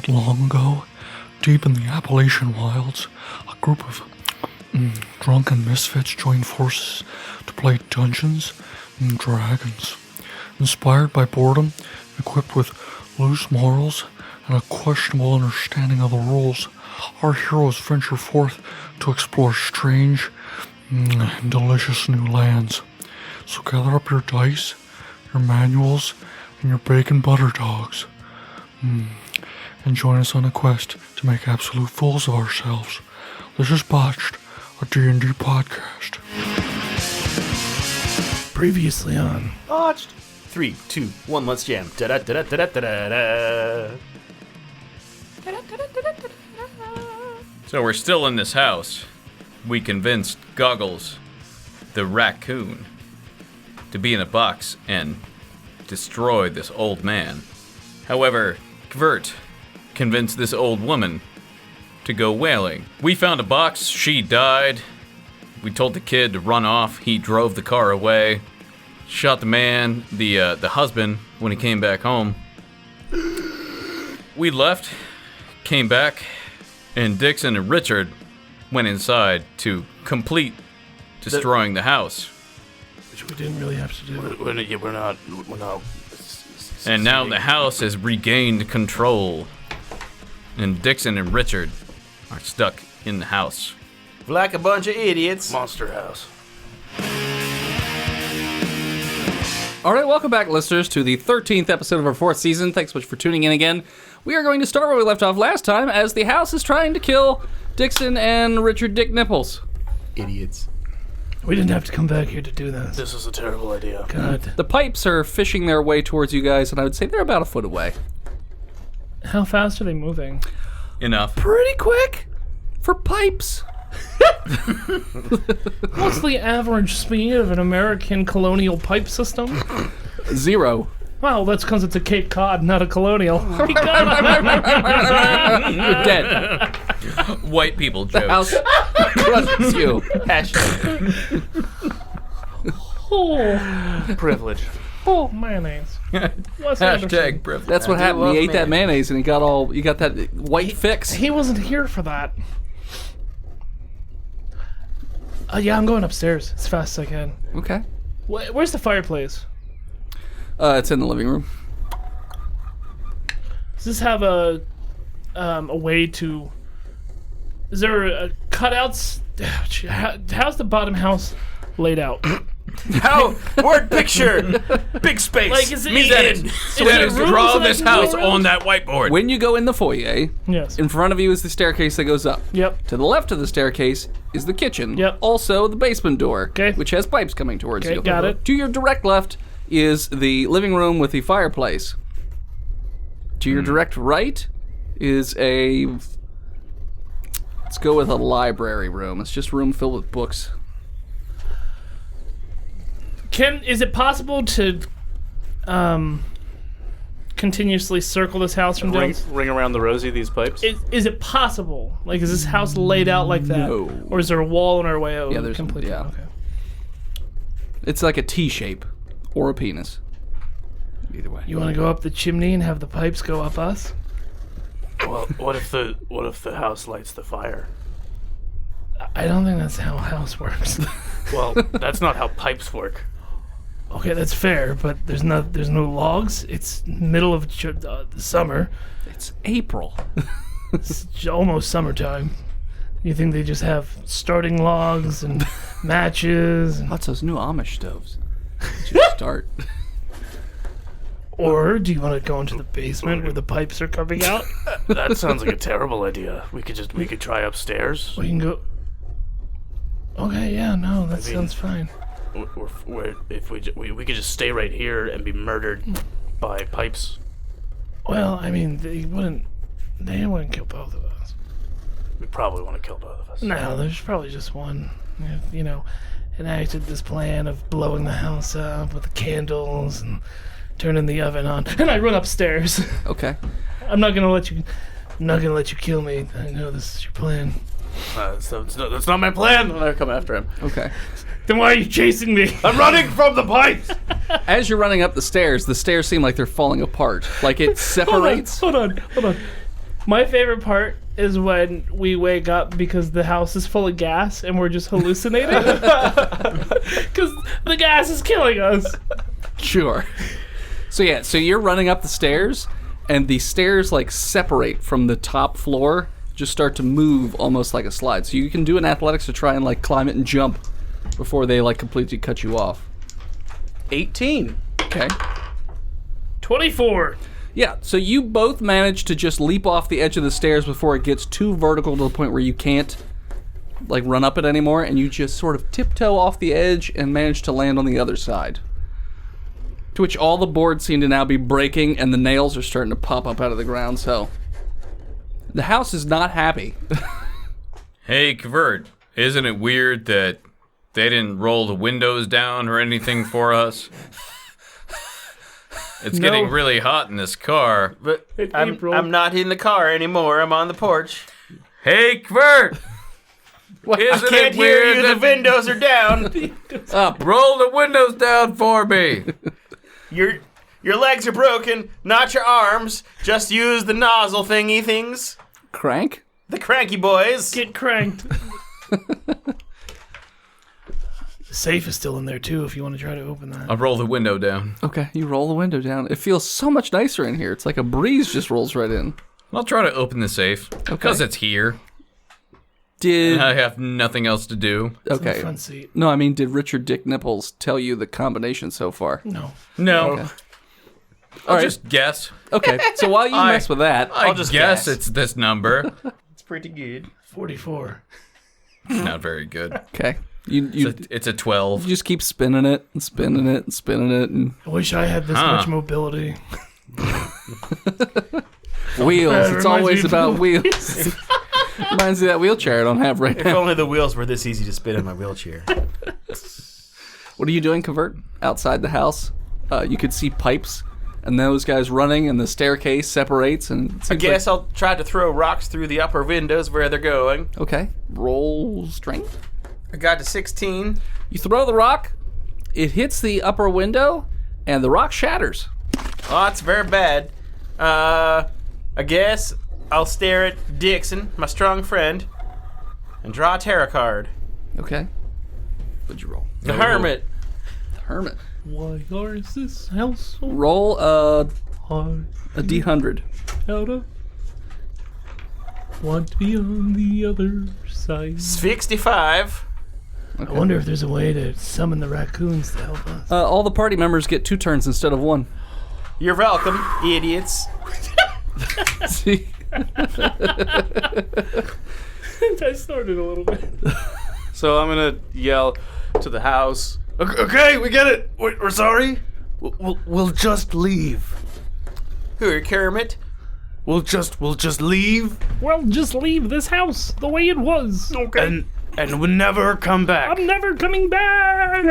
Not long ago, deep in the Appalachian wilds, a group of drunken misfits joined forces to play Dungeons and Dragons. Inspired by boredom, equipped with loose morals and a questionable understanding of the rules, our heroes venture forth to explore strange and delicious new lands. So gather up your dice, your manuals, and your bacon butter dogs. And join us on a quest to make absolute fools of ourselves. This is Botched, a D&D podcast. Previously on Botched. 3, 2, 1, let's jam. Da-da-da-da-da-da-da. So we're still in this house. We convinced Goggles, the raccoon, to be in a box and destroy this old man. However, Kvert convinced this old woman to go whaling. We found a box, she died. We told the kid to run off, he drove the car away. Shot the man, the husband, when he came back home. We left, came back, and Dixon and Richard went inside to complete destroying the house. which we didn't really have to do. We're not. And now the house has regained control. And Dixon and Richard are stuck in the house. Like a bunch of idiots. Monster House. All right, welcome back, listeners, to the 13th episode of our 4th season. Thanks so much for tuning in again. We are going to start where we left off last time, as the house is trying to kill Dixon and Richard Dick Nipples. Idiots. We didn't have to come back here to do this. This is a terrible idea. God. The pipes are fishing their way towards you guys, and I would say they're about a foot away. How fast are they moving? Enough. Pretty quick for pipes. What's the average speed of an American colonial pipe system? 0. Well, that's because it's a Cape Cod, not a colonial. You're dead. White people The jokes. house crushes you. Oh, Privilege. oh, mayonnaise. Wes Anderson. Hashtag privilege. That's what happened. love He ate that mayonnaise. mayonnaise, and you got that white fix. He wasn't here for that. Yeah, I'm going upstairs as fast as I can. Okay. Where's the fireplace? It's in the living room. Does this have a way to? Is there a cutouts? How's the bottom house laid out? How? Word picture. Big space. Like, is it Me in. So there rooms Draw that I this can go house around? on that whiteboard. When you go in the foyer, Yes. in front of you is the staircase that goes up. Yep. To the left of the staircase is the kitchen. Yep. Also the basement door, Okay. which has pipes coming towards Okay, you. got it. To your direct left is the living room with the fireplace. To your direct right is a... Let's go with a library room. It's just a room filled with books. Is it possible to continuously circle this house from down? Ring around the rosy these pipes. Is it possible? Like, is this house laid out like that? No. Or is there a wall in our way out? Yeah, there's completely. yeah. Okay. It's like a T shape or a penis. Either way. You want to go up the chimney and have the pipes go up us? Well, what if the house lights the fire? I don't think that's how a house works. Well, that's not how pipes work. Okay, that's fair, but there's no logs. It's middle of the summer. It's April. It's almost summertime. You think they just have starting logs and matches? And, What's those new Amish stoves? Just start. or do you want to go into the basement where the pipes are coming out? That sounds like a terrible idea. We could try upstairs. We can go. Okay, yeah, no, that mean- sounds fine. We could just stay right here and be murdered by pipes. Well, I mean, they wouldn't kill both of us. We probably want to kill both of us. No, there's probably just one. You know, enacted this plan of blowing the house up with the candles and turning the oven on, and I run upstairs. Okay. I'm not gonna let you kill me. I know this is your plan. That's not my plan. I'm gonna come after him. Okay. Then why are you chasing me? I'm running from the pipes. As you're running up the stairs seem like they're falling apart. Like it separates. Hold on. My favorite part is when we wake up because the house is full of gas and we're just hallucinating. Because the gas is killing us. Sure. So you're running up the stairs, and the stairs like separate from the top floor, just start to move almost like a slide. So you can do an athletics to try and like climb it and jump before they like completely cut you off. 18. Okay. 24. Yeah, so you both manage to just leap off the edge of the stairs before it gets too vertical to the point where you can't like run up it anymore, and you just sort of tiptoe off the edge and manage to land on the other side. To which all the boards seem to now be breaking and the nails are starting to pop up out of the ground, so the house is not happy. Hey, Kavert, isn't it weird that they didn't roll the windows down or anything for us? It's getting really hot in this car. But I'm not in the car anymore. I'm on the porch. Hey, Kavert! I can't hear you. The windows are down. Roll the windows down for me. Your legs are broken, not your arms. Just use the nozzle thingy things. Crank? The cranky boys. Get cranked. The safe is still in there, too, if you want to try to open that. I'll roll the window down. Okay, you roll the window down. It feels so much nicer in here. It's like a breeze just rolls right in. I'll try to open the safe, because it's here. Did... I have nothing else to do. It's in the Okay. front seat. No, I mean, did Richard Dick Nipples tell you the combination so far? No. No. Okay. I'll right. just guess. Okay, so while you mess with that... I'll just guess guess. it's this number. It's pretty good. 44. Not very good. Okay. You It's a 12. just keep spinning it and spinning it and spinning it and... I wish I had this much mobility. Wheels. It's reminds me always of about wheels. Reminds me of that wheelchair I don't have right If now. only the wheels were this easy to spin in my wheelchair. What are you doing, Convert? Outside the house? You could see pipes and those guys running and the staircase separates and... it I seems guess I'll try to throw rocks through the upper windows where they're going. like... Okay. Roll strength. I got to 16. You throw the rock, it hits the upper window, and the rock shatters. Oh, it's very bad. I guess I'll stare at Dixon, my strong friend, and draw a tarot card. Okay. What'd you roll? The Hermit. The Hermit. Why is this house so Roll a hard D100. out of? Want to be on the other side. 65. I wonder if there's a way to summon the raccoons to help us. All the party members get 2 turns instead of 1. You're welcome, idiots. See? I started a little bit. So I'm gonna yell to the house. Okay, we get it. We're sorry. We'll just leave. Who are you, Kermit? We'll just leave Well, just leave this house the way it was. Okay. and we'll never come back. I'm never coming back.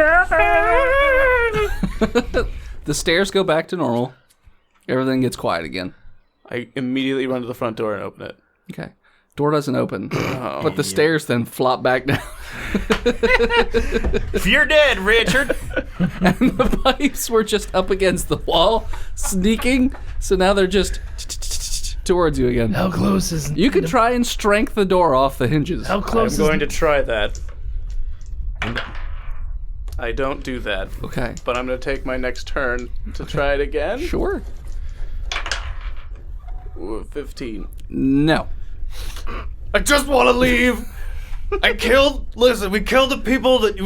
The stairs go back to normal. Everything gets quiet again. I immediately run to the front door and open it. Okay. Door doesn't open, but the stairs then flop back down. You're dead, Richard. And the pipes were just up against the wall, sneaking. So now they're just towards you again. How close is... You could try and strength the door off the hinges. How I'm close going is... to try that. I don't do that, Okay. but I'm going to take my next turn to try it again. Sure. Ooh, 15. No. I just want to leave. Listen, we killed the people that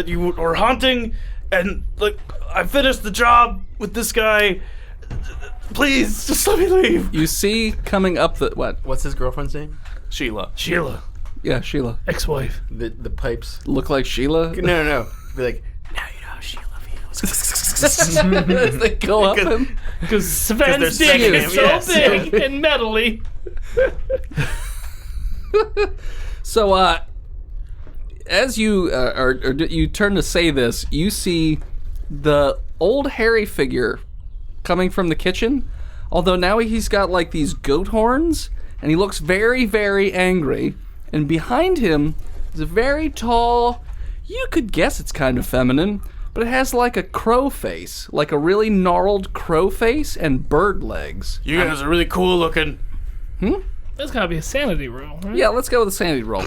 you were hunting, and like I finished the job with this guy. Please, just let me leave. You see coming up the what? What's his girlfriend's name? Sheila. Sheila. Yeah, Sheila. Ex-wife. The pipes. Look like Sheila. No. Be like, now you know how Sheila feels. As they go up him. Because they're Sven's dick sucking is him, so yes. big and metally. So, as you you turn to say this, you see the old hairy figure coming from the kitchen. Although now he's got like these goat horns, and he looks very, very angry. And behind him is a very tall. You could guess it's kind of feminine, but it has like a crow face, like a really gnarled crow face and bird legs. You guys are really cool looking. There's gotta be a sanity roll, right? Yeah, let's go with a sanity roll.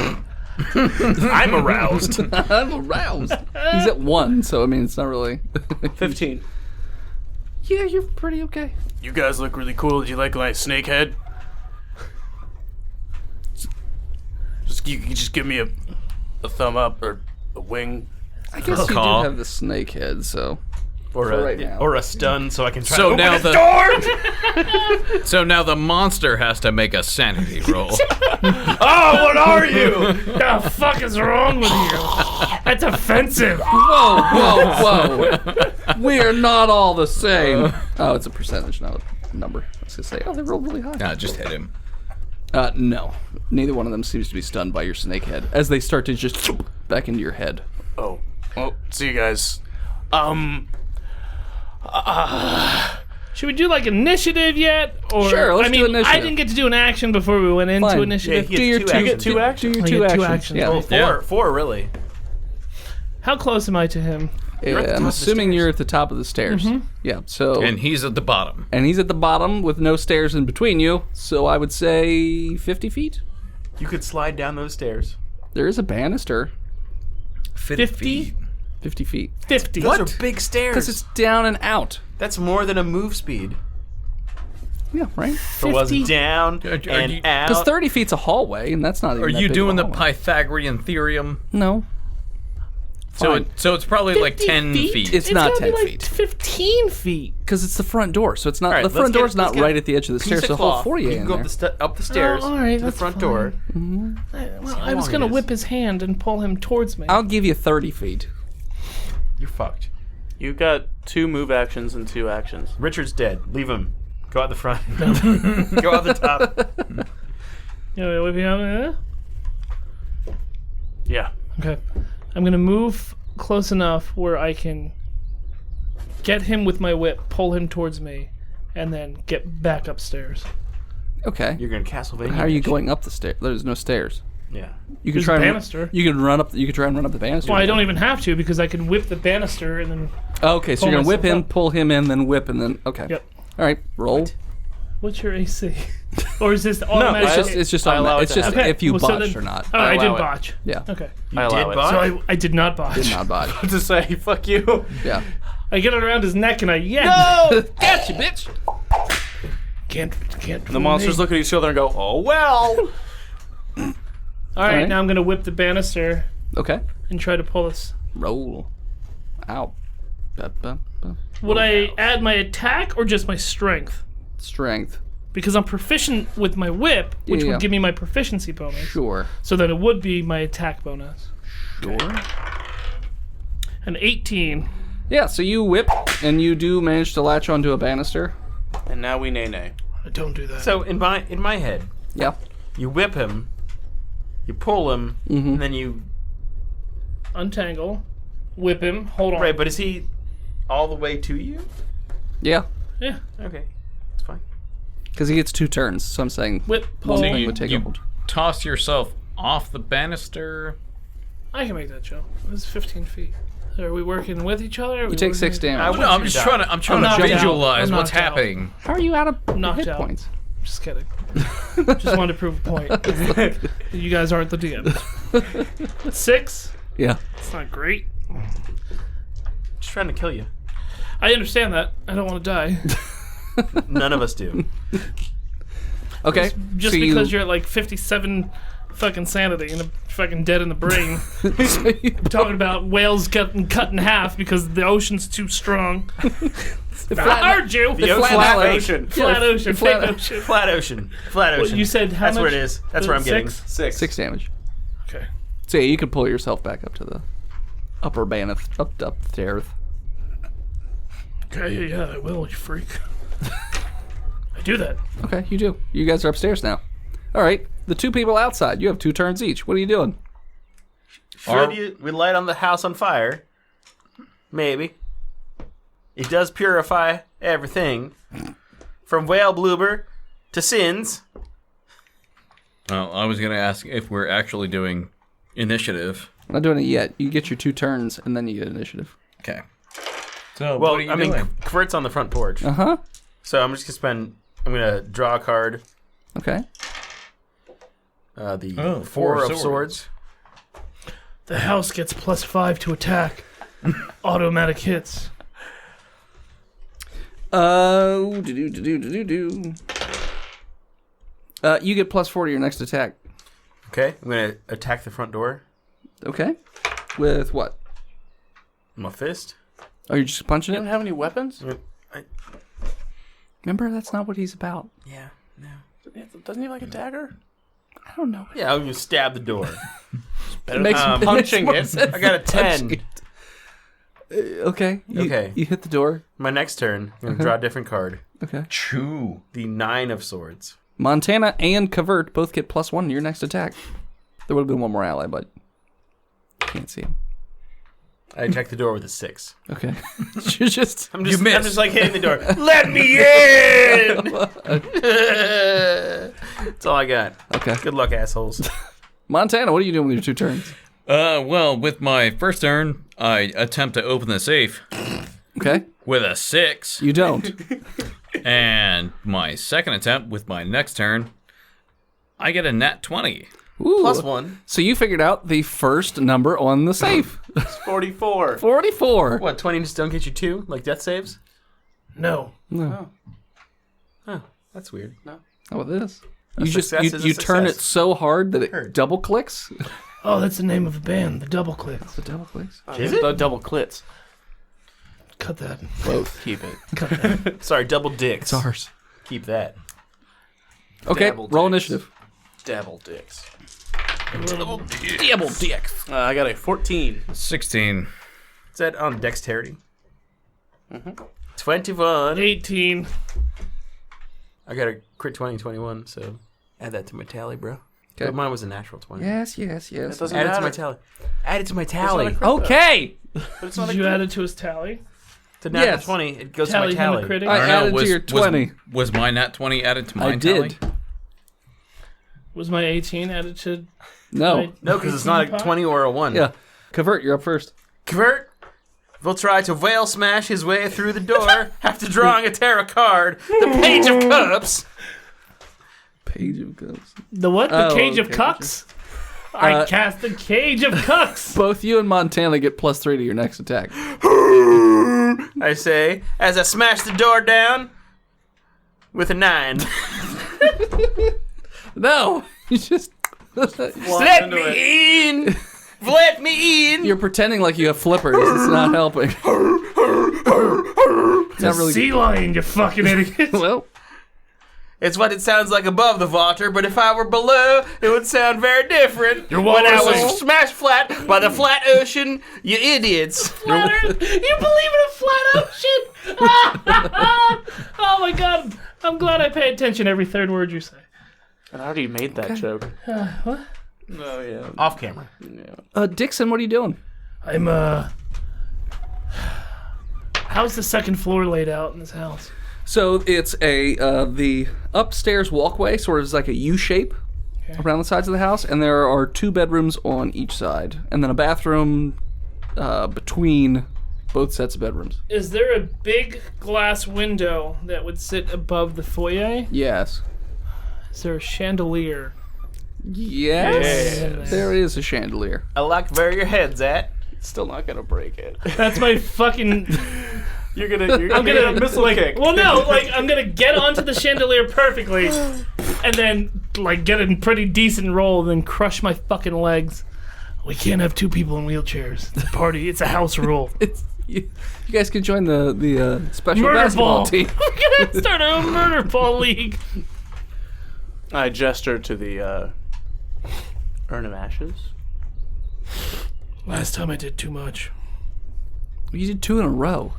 I'm aroused. I'm aroused. He's at 1, so I mean, it's not really. 15. Yeah, you're pretty okay. You guys look really cool. Did you like my snake head? You can just give me a thumb up or a wing I guess you do Call. have the snake head, so. or For right now. or a stun so I can try So to now open the the door. so now the monster has to make a sanity roll. Oh, what are you? What the fuck is wrong with you? That's offensive. Whoa. We are not all the same. Oh, it's a percentage, not a number. I was gonna say, oh, they rolled really high. Nah, just hit him. No. Neither one of them seems to be stunned by your snake head as they start to just back into your head. Oh, well, see you guys. Should we do like initiative yet? Or Sure, let's I mean, do initiative. I didn't get to do an action before we went into Fine. initiative. Yeah, Do your two actions. two actions. Do your I two get two actions. actions. Yeah. Oh, four, really. How close am I to him? at the top I'm of the assuming stairs. you're at the top of the stairs. Yeah, so. And he's at the bottom. And he's at the bottom with no stairs in between you, so I would say 50 feet. You could slide down those stairs. There is a banister. 50? 50 feet. 50. Those are big stairs. Because it's down and out. That's more than a move speed. Yeah, right? If it was 50? down Are you- and Because out. 30 feet's a hallway, and that's not even Are that you big doing of the a hallway. Pythagorean theorem? No. Fine. So it's probably like 50 10 feet. It's not gotta be 10 like feet. 15 feet. Because it's the front door, so it's not. All right, the front let's get- door's let's not get right at the edge of the Piece stairs. of The whole cloth. foyer You in can go there. up the stairs all right, to the that's front fine. door. Well, I was long gonna it whip is. his hand and pull him towards me. I'll give you 30 feet. You're fucked. You got 2 move actions and 2 actions. Richard's dead. Leave him. Go out the front. Go out the top. You know, whip him out there? Yeah. Okay. I'm gonna move close enough where I can get him with my whip, pull him towards me, and then get back upstairs. Okay. You're gonna Castlevania. How are you next. going up the stairs? There's no stairs. Yeah. You could There's try a and banister. You could run up. You could try and run up the banister. Well, I don't even have to because I can whip the banister and then. Okay, so pull you're gonna whip myself him, up. pull him in, then whip, and then okay. Yep. All right, roll. What's your AC? Or is this automatic? It's just I allow it it's to just happen. if you well, so botched then- or not. Oh, I did allow it. botch. Yeah. Okay. I allow did it. botch? So I did not botch. Did not botch. To say fuck you. Yeah. I get it around his neck and I Gotcha, bitch. can't. The monsters look at each other and go, "Oh well." All right, Alright. now I'm gonna whip the banister Okay. and try to pull this. Roll. Ow. Would I add my attack or just my strength? Strength. Because I'm proficient with my whip, which Yeah. would give me my proficiency bonus. Sure. So then it would be my attack bonus. Sure. An 18. Yeah. So you whip, and you do manage to latch onto a banister. And now we nay. Don't do that. So in my head, Yeah. you whip him, you pull him, and then you. Untangle, whip him, hold on. Right, but is he all the way to you? Yeah. Yeah. Okay, it's fine. Because he gets 2 turns. So I'm saying Whip, pull. one So thing you, would take you a hold. toss yourself off the banister. I can make that jump. This is 15 feet. Are we working with each other? You take 6 damage. No, I'm just trying to. I'm trying knocked to out. visualize I'm what's knocked out. happening. How are you out of Knocked hit out. points? Just kidding. Just wanted to prove a point. You guys aren't the DM. 6? Yeah. It's not great. Just trying to kill you. I understand that. I don't want to die. None of us do. Okay. Just so because you're at like 57 fucking sanity and fucking dead in the brain. so you Talking about whales getting cut in half because the ocean's too strong. I heard you. The flat ocean. Flat ocean. flat- Flat ocean. Flat ocean. Flat ocean. You said how That's much? where it is. That's where I'm getting. 6? 6 damage. Okay. So yeah, you can pull yourself back up to the upper banister, upstairs. Okay, yeah, I will, you freak. I do that. Okay, you do. You guys are upstairs now. All right, the 2 people outside. You have 2 turns each. What are you doing? We light on the house on fire. Maybe. It does purify everything. From whale bloober to sins. Well, I was gonna ask if we're actually doing initiative. I'm not doing it yet. You get your 2 turns, and then you get initiative. Okay. So Well, what are you I mean, doing? Kurt's on the front porch. Uh huh. So I'm just gonna draw a card. Okay. The four of swords. The house gets +5 to attack. Automatic hits. You get +4 to your next attack. Okay, I'm gonna attack the front door. Okay. With what? My fist. Oh, you're just punching You don't it? have any weapons? Remember, that's not what he's about. Yeah, no. Doesn't he have like a dagger? I don't know. Yeah, I'm gonna stab the door. Better Makes- than it punching makes more it. sense I got a than 10. Okay. Okay. You hit the door. My next turn, I'm gonna draw a different card. Okay. Chew. The 9 of swords. Montana and Covert both get +1 to your next attack. There would have been one more ally, but can't see him. I attack the door with a 6. Okay. You're just... I'm just like hitting the door. Let me in! That's all I got. Okay. Good luck, assholes. Montana, what are you doing with your 2 turns? Well, with my first turn, I attempt to open the safe Okay. with a 6. You don't. And my second attempt with my next turn, I get a nat 20. Ooh. +1. So you figured out the first number on the safe. 44. 44. What, 20 just don't get you 2? Like death saves? No. No. That's weird. Oh, it is. A You just success is a you turn it success. so hard that it Heard. double clicks. Oh, that's the name of a band. The Double Clicks. The double clicks. Is it? The double clits. Cut that. Both. Keep it. Cut that. Sorry, double dicks. It's ours. Keep that. Okay, Dabble roll dicks. initiative. Dabble dicks. Double dicks. I got a 14. 16. Is that on dexterity? 21. 18. I got a crit 20, 21, so add that to my tally, bro. Okay. But mine was a natural 20. Yes. It doesn't Add it to matter. my tally. Add it to my It's not tally. a crit, though. Okay. But it's not Did a you crit. add it to his tally? To natural Yes. 20, it goes Tally to my him a tally. critic? I don't know, added to your 20. Was my nat 20 added to my I tally? did. Was my 18 added to No. my No, because it's not a 18 pot? 20 or a 1. Yeah. Covert, you're up first. Kurt will try to whale smash his way through the door after drawing a tarot card, the Page of Cups. Page of Cups. The what? The Oh, Cage of okay, Cucks? I Uh, cast the Cage of Cucks. Both you and Montana get +3 to your next attack. I say, as I smash the door down with a 9. No. You just... Let me in! Let me in! You're pretending like you have flippers. It's not helping. It's not really... Sea lion, you fucking idiot. Well... It's what it sounds like above the water, but if I were below, it would sound very different. When I was smashed flat by the flat ocean, you idiots. Flat Earth. You believe in a flat ocean? Oh my god. I'm glad I pay attention every third word you say. I already made that joke. What? Oh, yeah. Off camera. Dixon, what are you doing? I'm, how's the second floor laid out in this house? So it's the upstairs walkway sort of is like a U shape around the sides of the house, and there are 2 bedrooms on each side, and then a bathroom between both sets of bedrooms. Is there a big glass window that would sit above the foyer? Yes. Is there a chandelier? Yes. There is a chandelier. I like where your head's at. Still not gonna break it. That's my fucking... You're gonna I'm get a gonna missile kick. Well, no, like I'm gonna get onto the chandelier perfectly, and then like get a pretty decent roll, then crush my fucking legs. We can't have 2 people in wheelchairs. It's a party. It's a house rule. It's you guys can join the special Murder basketball ball. team. We're gonna start a murder ball league. I gesture to the urn of ashes. Last time I did too much. You did 2 in a row.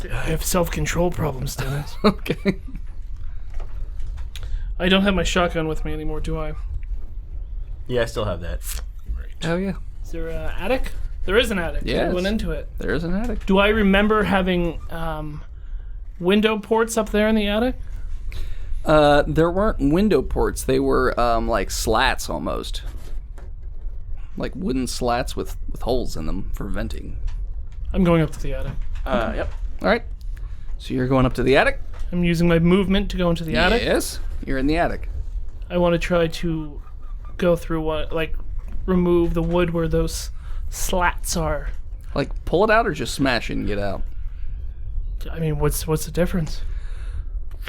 I have self-control problems, Dennis. Okay. I don't have my shotgun with me anymore, do I? Yeah, I still have that. Oh yeah. Is there an attic? There is an attic. Yes. I went into it. There is an attic. Do I remember having window ports up there in the attic? There weren't window ports. They were like slats almost. Like wooden slats with holes in them for venting. I'm going up to the attic. Yep. All right. So you're going up to the attic? I'm using my movement to go into the attic. Yes. You're in the attic. I want to try to go through remove the wood where those slats are. Like, pull it out or just smash it and get out? I mean, what's the difference?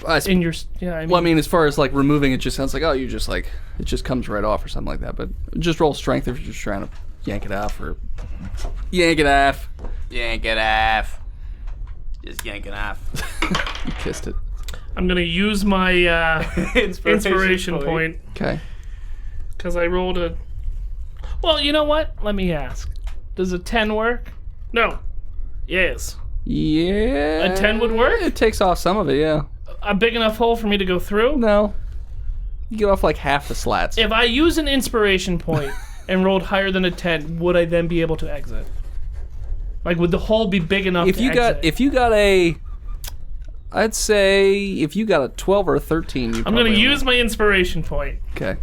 I mean, as far as like removing it, just sounds like it just comes right off or something like that. But just roll strength if you're just trying to yank it off or yank it off. Yank it off. Just yank it off. You kissed it. I'm gonna use my inspiration point Okay. because I rolled a. Well, you know what? Let me ask. Does a 10 work? No. Yes. Yeah. A 10 would work? It takes off some of it, yeah. A big enough hole for me to go through? No. You get off like half the slats. If I use an inspiration point and rolled higher than a 10, would I then be able to exit? Like, would the hole be big enough to exit? If you got a... I'd say if you got a 12 or a 13, you I'm going to use my inspiration point. Okay.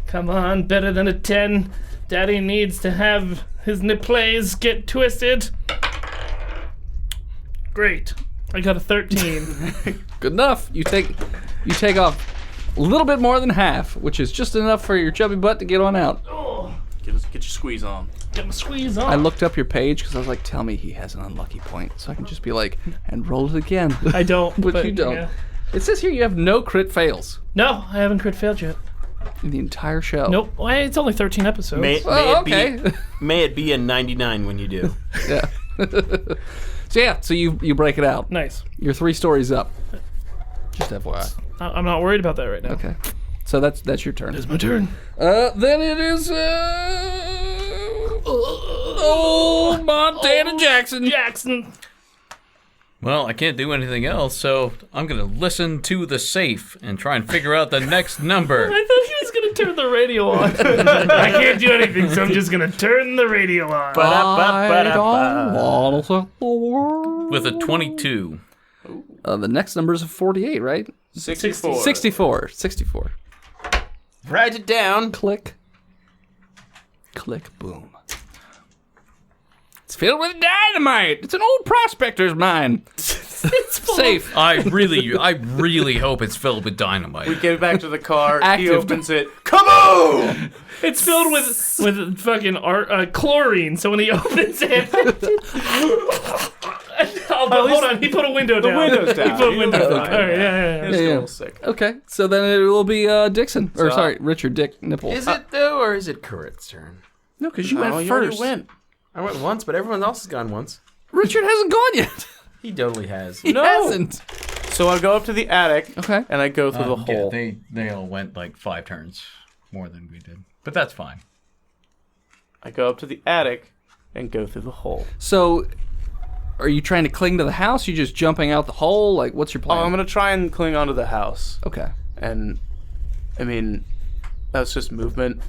Come on, better than a 10. Daddy needs to have his nipples get twisted. Great. I got a 13. Good enough. You take off a little bit more than half, which is just enough for your chubby butt to get on out. Oh, Get your squeeze on. get my squeeze on. I looked up your page because I was like, tell me he has an unlucky point, so I can just be like, and roll it again. I don't. But you don't. yeah. It says here you have no crit fails No, I haven't crit failed yet. in the entire show. Nope. Well, it's only 13 episodes. May it be a 99 when you do. Yeah. So you break it out. Nice. You're 3 stories up. Just FYI. I'm not worried about that right now. Okay. So that's your turn. It's my turn. Then it is Montana Jackson. Jackson. Well, I can't do anything else, so I'm going to listen to the safe and try and figure out the next number. I thought he was going to turn the radio on. I can't do anything, so I'm just going to turn the radio on. With a 22. The next number is a 48, right? 64. 64. Write it down. Click. Click. Boom. It's filled with dynamite. It's an old prospector's mine. It's safe. I really hope it's filled with dynamite. We get back to the car. Active. He opens it. Kaboom! It's filled with fucking chlorine, so when he opens it... hold on, he put a window down. The window's down. He put a window down. fine. All right, yeah. It's Yeah. a little sick. Okay, so then it will be Dixon. Or So- sorry, Richard Dick Nipple. Is it though, or is it Kurt's turn? No, because you went you first. already went. I went once, but everyone else has gone once. Richard hasn't gone yet. He totally has. He hasn't. So I go up to the attic Okay. and I go through the hole. They all went like 5 turns more than we did. But that's fine. I go up to the attic and go through the hole. So, are you trying to cling to the house? You just jumping out the hole? Like, what's your plan? I'm gonna try and cling onto the house. Okay. And I mean, that's just movement.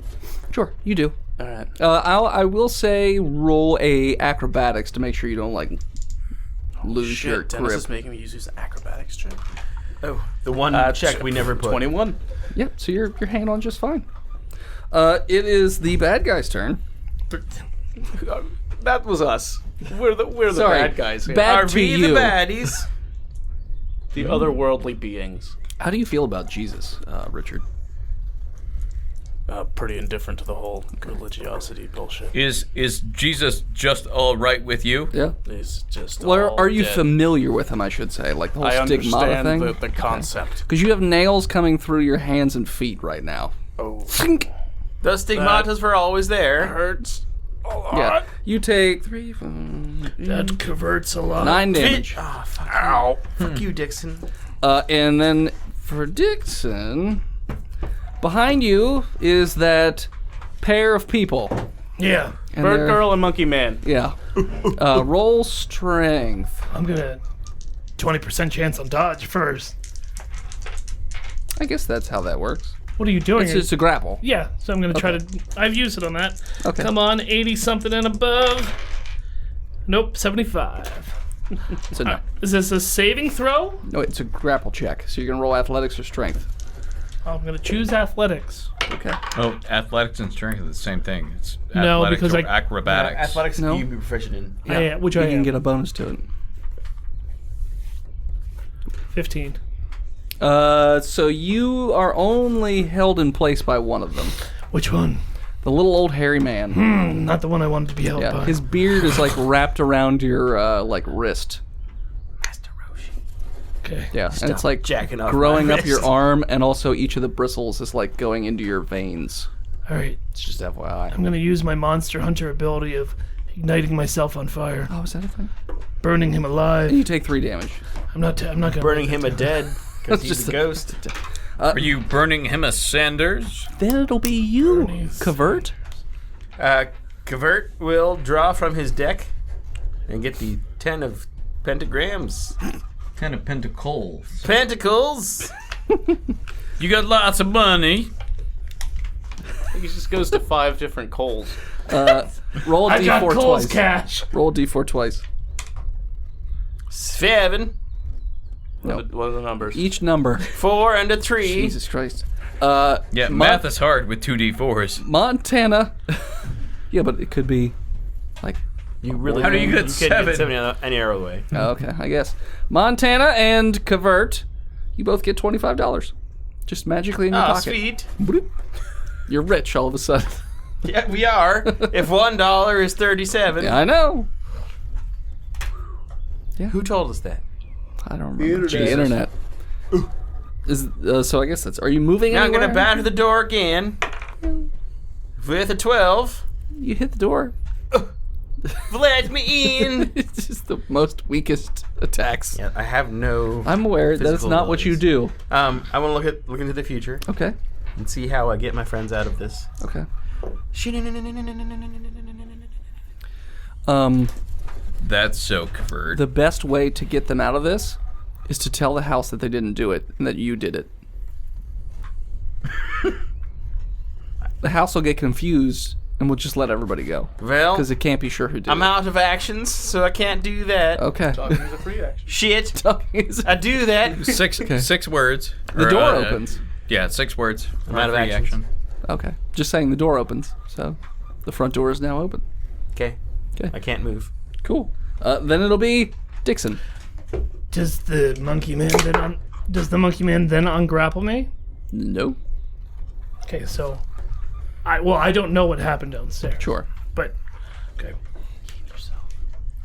Sure, you do. All right. I will say roll a acrobatics to make sure you don't like lose your Shit, Dennis grip. is making me use his acrobatics check. Oh, the one check we never put. 21. Yep. So you're hanging on just fine. It is the bad guy's turn. That was us. We're the Sorry, bad guys here. bad Are to we you. the baddies? The otherworldly beings. How do you feel about Jesus, Richard? Pretty indifferent to the whole religiosity bullshit. Is Jesus just all right with you? Yeah. He's just. Well, all are you dead. familiar with him? I should say, like the whole I stigmata understand thing. the concept. Because you have nails coming through your hands and feet right now. Oh, Those stigmatas were always there. hurts. Yeah. You take 3, 4, That converts a lot. 9 damage. Oh, fuck. Ow. Fuck you, Dixon. And then for Dixon, behind you is that pair of people. Yeah. And Bird they're- girl and monkey man. Yeah. Roll strength. I'm gonna 20% chance on dodge first. I guess that's how that works. What are you doing? It's just a grapple. Yeah, so I'm gonna try to. I've used it on that. Okay. Come on, 80 something and above. Nope, 75. So no. Is this a saving throw? No, it's a grapple check. So you're going to roll athletics or strength. I'm gonna choose athletics. Okay. Oh, athletics and strength are the same thing. It's No, athletics because or I- acrobatics. Athletics No. you can be proficient in. Yeah, which You I can am. get a bonus to it. 15. So you are only held in place by one of them. Which one? The little old hairy man. Not the one I wanted to be held Yeah, by. his beard is like wrapped around your like wrist. Okay. Yeah, and it's like jacking off growing my up your wrist. arm, and also each of the bristles is like going into your veins. All right. It's just FYI. I'm gonna use my Monster Hunter ability of igniting myself on fire, Oh, is that a thing? burning him alive. You take 3 damage. I'm not gonna Burning him a dead because he's just a ghost. Are you burning him as Sanders? Then it'll be you, Bernie's- Covert. Cavert will draw from his deck and get the 10 of pentagrams. Kind of pentacles. Pentacles! You got lots of money. Uh, He just goes to 5 different coals. Roll a I got d4 Cole's twice. cash. Roll a d4 twice. 7, No. What are the numbers? Each number. 4, and a 3. Jesus Christ. Yeah, math is hard with 2d4s. Montana. Yeah, but it could be like. You really How do you get could 7? 7 any other way. Oh, okay, I guess. Montana and Covert, you both get $25. Just magically in your Oh, pocket. sweet. Bloop. You're rich all of a sudden. Yeah, we are. If $1 is 37. Yeah, I know. Who told us that? I don't remember. The internet. Is so I guess that's. Are you moving Now I'm anywhere? gonna batter the door again. With a 12. You hit the door. Let me in. It's just the most weakest attacks. Yeah, I have no. I'm aware that's Physical not what you do. I want to look into the future Okay. and see how I get my friends out of this. Okay. That's so covert. The best way to get them out of this is to tell the house that they didn't do it and that you did it. The house will get confused and we'll just let everybody go Well, because it can't be sure who did I'm it. out of actions, so I can't do that. Okay. Talking is a free action. Shit. The I do that. Six words. door opens. Yeah, 6 words. I'm out of Free actions. Okay. Just saying the door opens, so the front door is now open. Okay. Okay. I can't move. Cool. Then it'll be Dixon. Does the monkey man then ungrapple me? No. Okay, so I don't know what happened downstairs. Sure. But okay.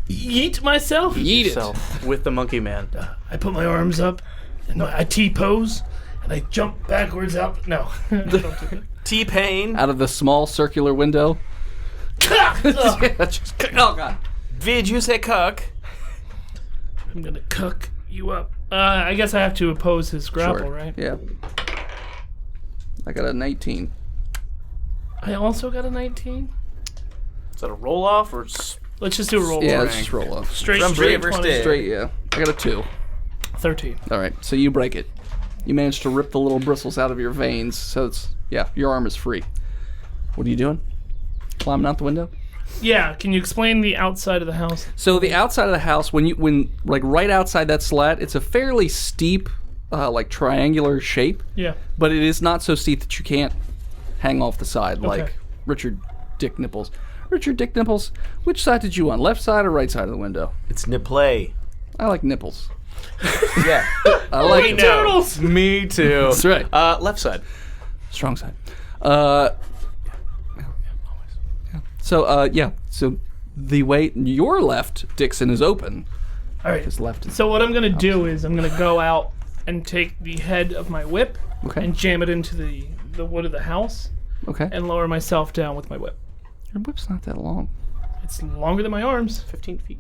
Yeet myself. Eat it. Yourself with the monkey man. I put my arms up and I T-pose and I jump backwards out. No. I don't do that. T-Pain. Out of the small circular window. Yeah, just, oh god. Did you say cuck? I'm gonna cuck you up. I guess I have to oppose his grapple, Sure. right? Yeah. I got a 19. I also got a 19. Is that a roll off or Let's just do a roll. Yeah, roll. let's just roll off. Straight From straight Braver's 20. Day. Straight, yeah. I got a 2. 13. All right, so you break it. You manage to rip the little bristles out of your veins, so it's, yeah, your arm is free. What are you doing? Climbing out the window? Yeah, can you explain the outside of the house? So the outside of the house, when like right outside that slat, it's a fairly steep, like triangular shape, Yeah. but it is not so steep that you can't hang off the side like Okay. Richard Dick Nipples. Richard Dick Nipples, which side did you want? Left side or right side of the window? It's Niplay. I like nipples. Yeah. I like We them. know. Turtles! me too? That's right. Left side. Strong side. So so the way your left, Dixon, is open. All right. His left is So what I'm gonna do is I'm gonna go out and take the head of my whip okay. and jam it into the wood of the house Okay. and lower myself down with my whip. Your whip's not that long. It's longer than my arms. 15 feet.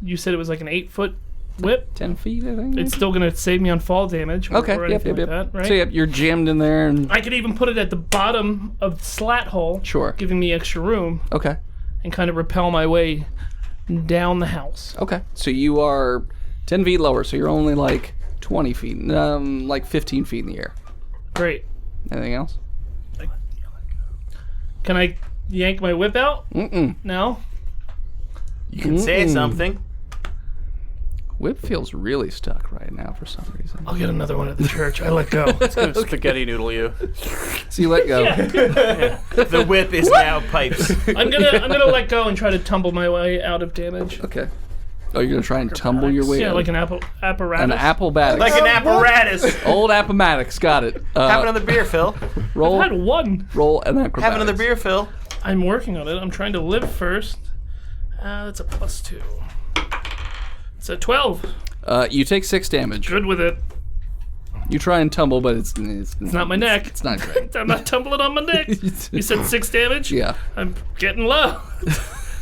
You said it was like an 8-foot whip. 10 feet, I think. It's still gonna save me on fall damage. okay. Or Yep. anything Yep. like that, right? So yep, you're jammed in there, and I could even put it at the bottom of the slat hole, sure. giving me extra room, Okay. and kind of rappel my way down the house. Okay. So you are 10 feet lower, so you're only like 20 feet, like 15 feet in the air. Great. Anything else? Can I yank my whip out? Mm-mm. No? You can say something. Whip feels really stuck right now for some reason. I'll get another one at the church. I let go. Spaghetti noodle you. So you let go. The whip is now pipes. I'm gonna let go and try to tumble my way out of damage. Okay. Oh, you're gonna try and tumble your way Yeah, out? like an apparatus. An applebatic. Like an apparatus. Old Appomattox, got it. Have another beer, Phil. Roll, I had one. roll an acrobatics. Have another beer, Phil. I'm working on it. I'm trying to live first. That's a +2. It's a 12. You take 6 damage. Good with it. You try and tumble, but it's Not my neck. It's not great. I'm not tumbling on my neck. You said 6 damage? Yeah, I'm getting low.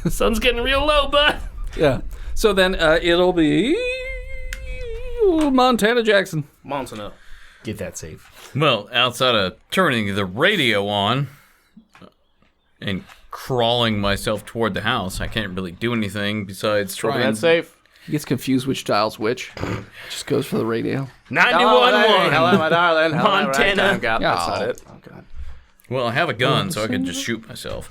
Sun's getting real low, bud. yeah. So then it'll be Montana Jackson. Montana. Get that safe. Well, outside of turning the radio on and crawling myself toward the house, I can't really do anything besides try Trying and that safe. He gets confused which dial's which. Just goes for the radio. 91.1. Hello, my darling. Hello, my Montana. ragtime gal. That's Oh. not it. Oh, God. Well, I have a gun, so I could just shoot myself.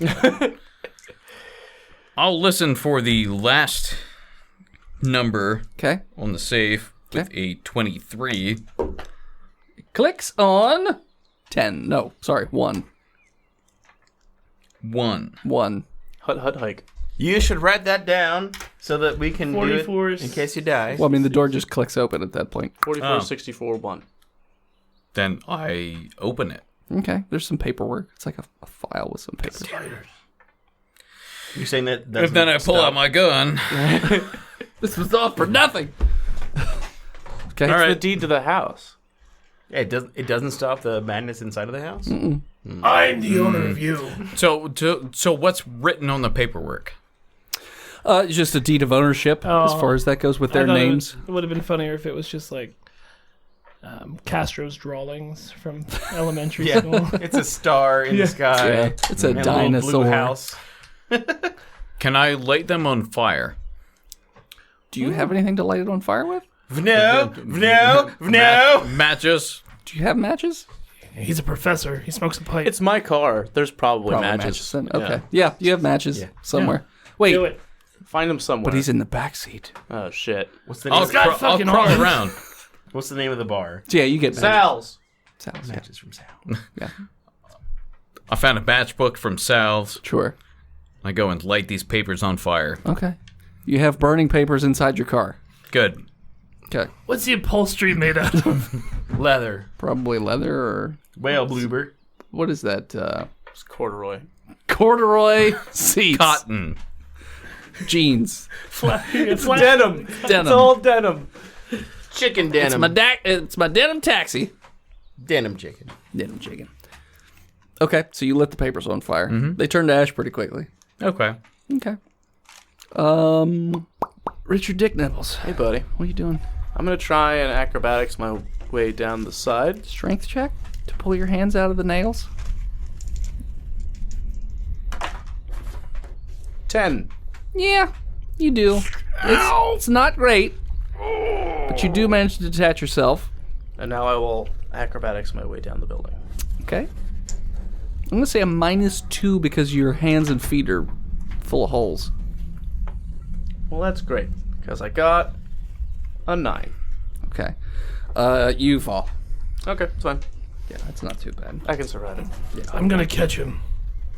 I'll listen for the last number Okay. on the safe with Okay. a 23. Clicks on 10. No, sorry, 1. 1. 1. Hut, hut, hike. You should write that down so that we can do 44s. it in case you die. Well, I mean, the door just clicks open at that point. 44, Oh. 64, 1. Then I open it. Okay, there's some paperwork. It's like a file with some paper. You're saying that? And then I pull out my gun. This was all for nothing. Okay. All The right. deed to the house. Yeah, it doesn't stop the madness inside of the house. I'm the owner of you. So what's written on the paperwork? Just a deed of ownership as Oh. far as that goes with their I thought names. It would have been funnier if it was just like Castro's drawings from elementary Yeah, school. it's a star in the sky. Yeah, it's a and little blue dinosaur. house. Can I light them on fire? Do you have anything to light it on fire with? No, no, no. Matches. Do you have matches? He's a professor. He smokes a pipe. It's my car. There's probably, Probably matches. then. Okay. Yeah, you have matches Yeah. somewhere. Wait, Do it. Find them somewhere. but he's in the back seat. Oh, shit. What's the name? I'll, Of, got I'll fucking crawl arms. around. what's the name of the bar? Yeah, you get matches. Sal's. Sounds good. Matches from Sal. Yeah, I found a matchbook from Sal's. sure. I go and light these papers on fire. Okay. You have burning papers inside your car. Good. Okay. What's the upholstery made out of? Leather. Probably leather or Whale bloober. what is that? It's corduroy. Corduroy seats. Cotton. Jeans. It's like Denim. Denim. It's all denim. Chicken denim. It's my denim taxi. denim chicken. Denim chicken. Okay, so you lit the papers on fire. They turned to ash pretty quickly. Okay. Okay. Richard Dick Nibbles. Hey, buddy. What are you doing? I'm going to try and acrobatics my way down the side. Strength check to pull your hands out of the nails? 10. Yeah, you do. It's not great, but you do manage to detach yourself. And now I will acrobatics my way down the building. Okay. I'm going to say a -2 because your hands and feet are full of holes. Well, that's great. Because I got a 9. Okay. You fall. Okay, it's fine. Yeah, that's not too bad. I can survive it. I'm gonna catch him.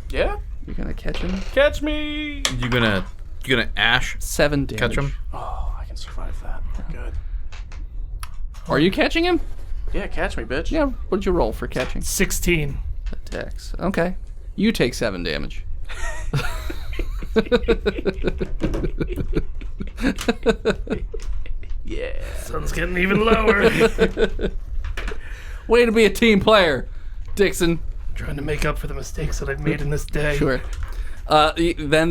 Yeah? You're going to catch him? Catch me! You gonna ash 7 damage. catch him? Oh, I can survive that. Good. Are you catching him? Yeah, catch me, bitch. Yeah, what'd you roll for catching? 16. Attacks. Okay. You take 7 damage. Yeah. Sun's getting even lower. Way to be a team player, Dixon. Trying to make up for the mistakes that I've made in this day. Sure. Then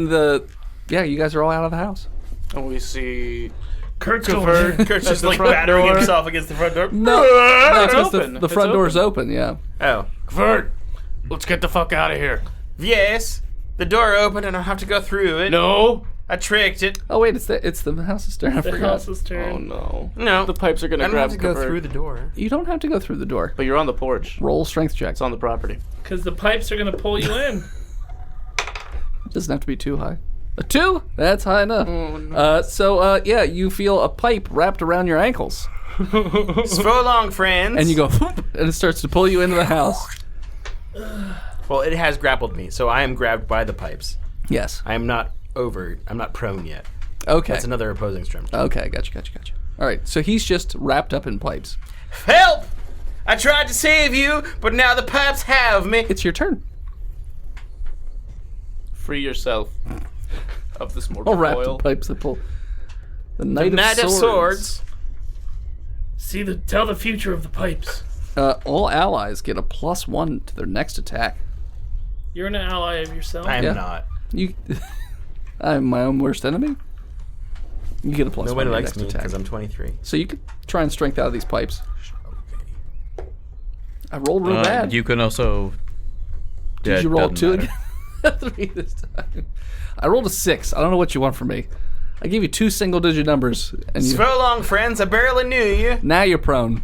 you guys are all out of the house. And we see Kurt's going. Kurt's just the like front battering door. himself against the front door. No, because open. the It's front open. door's open. Yeah. Oh. Vert, let's get the fuck out of here. Yes. The door opened and I have to go through it. No. I tricked it. Oh wait, it's the house's turn. I The forgot. house's Oh turn. no. No. The pipes are I gonna don't grab have to go Kavert. through the door. You don't have to go through the door. But you're on the porch. Roll strength check. It's on the property. Because the pipes are gonna pull you in. It doesn't have to be too high. A 2? That's high enough. Oh, no. Yeah, you feel a pipe wrapped around your ankles, So long, friends. and you go, whoop, and it starts to pull you into the house. Well, it has grappled me, so I am grabbed by the pipes. Yes. I am not over. I'm not prone yet. Okay. That's another opposing strength. Okay, gotcha. All right, so he's just wrapped up in pipes. Help! I tried to save you, but now the pipes have me. It's your turn. Free yourself of this mortal All wrapped in coil. pipes that pull. The The Knight, Knight of Swords. Tell the future of the pipes. All allies get a +1 to their next attack. You're an ally of yourself. I am Yeah. not. You, I'm my own worst enemy. You get a +1 to Nobody your likes next me attack. because I'm 23. So you could try and strength out of these pipes. I rolled real bad. You can also. Did That you roll doesn't 2 matter. again? 3 this time. I rolled a 6. I don't know what you want from me. I gave you 2 single-digit numbers, and you, So long, friends. I barely knew you. now you're prone.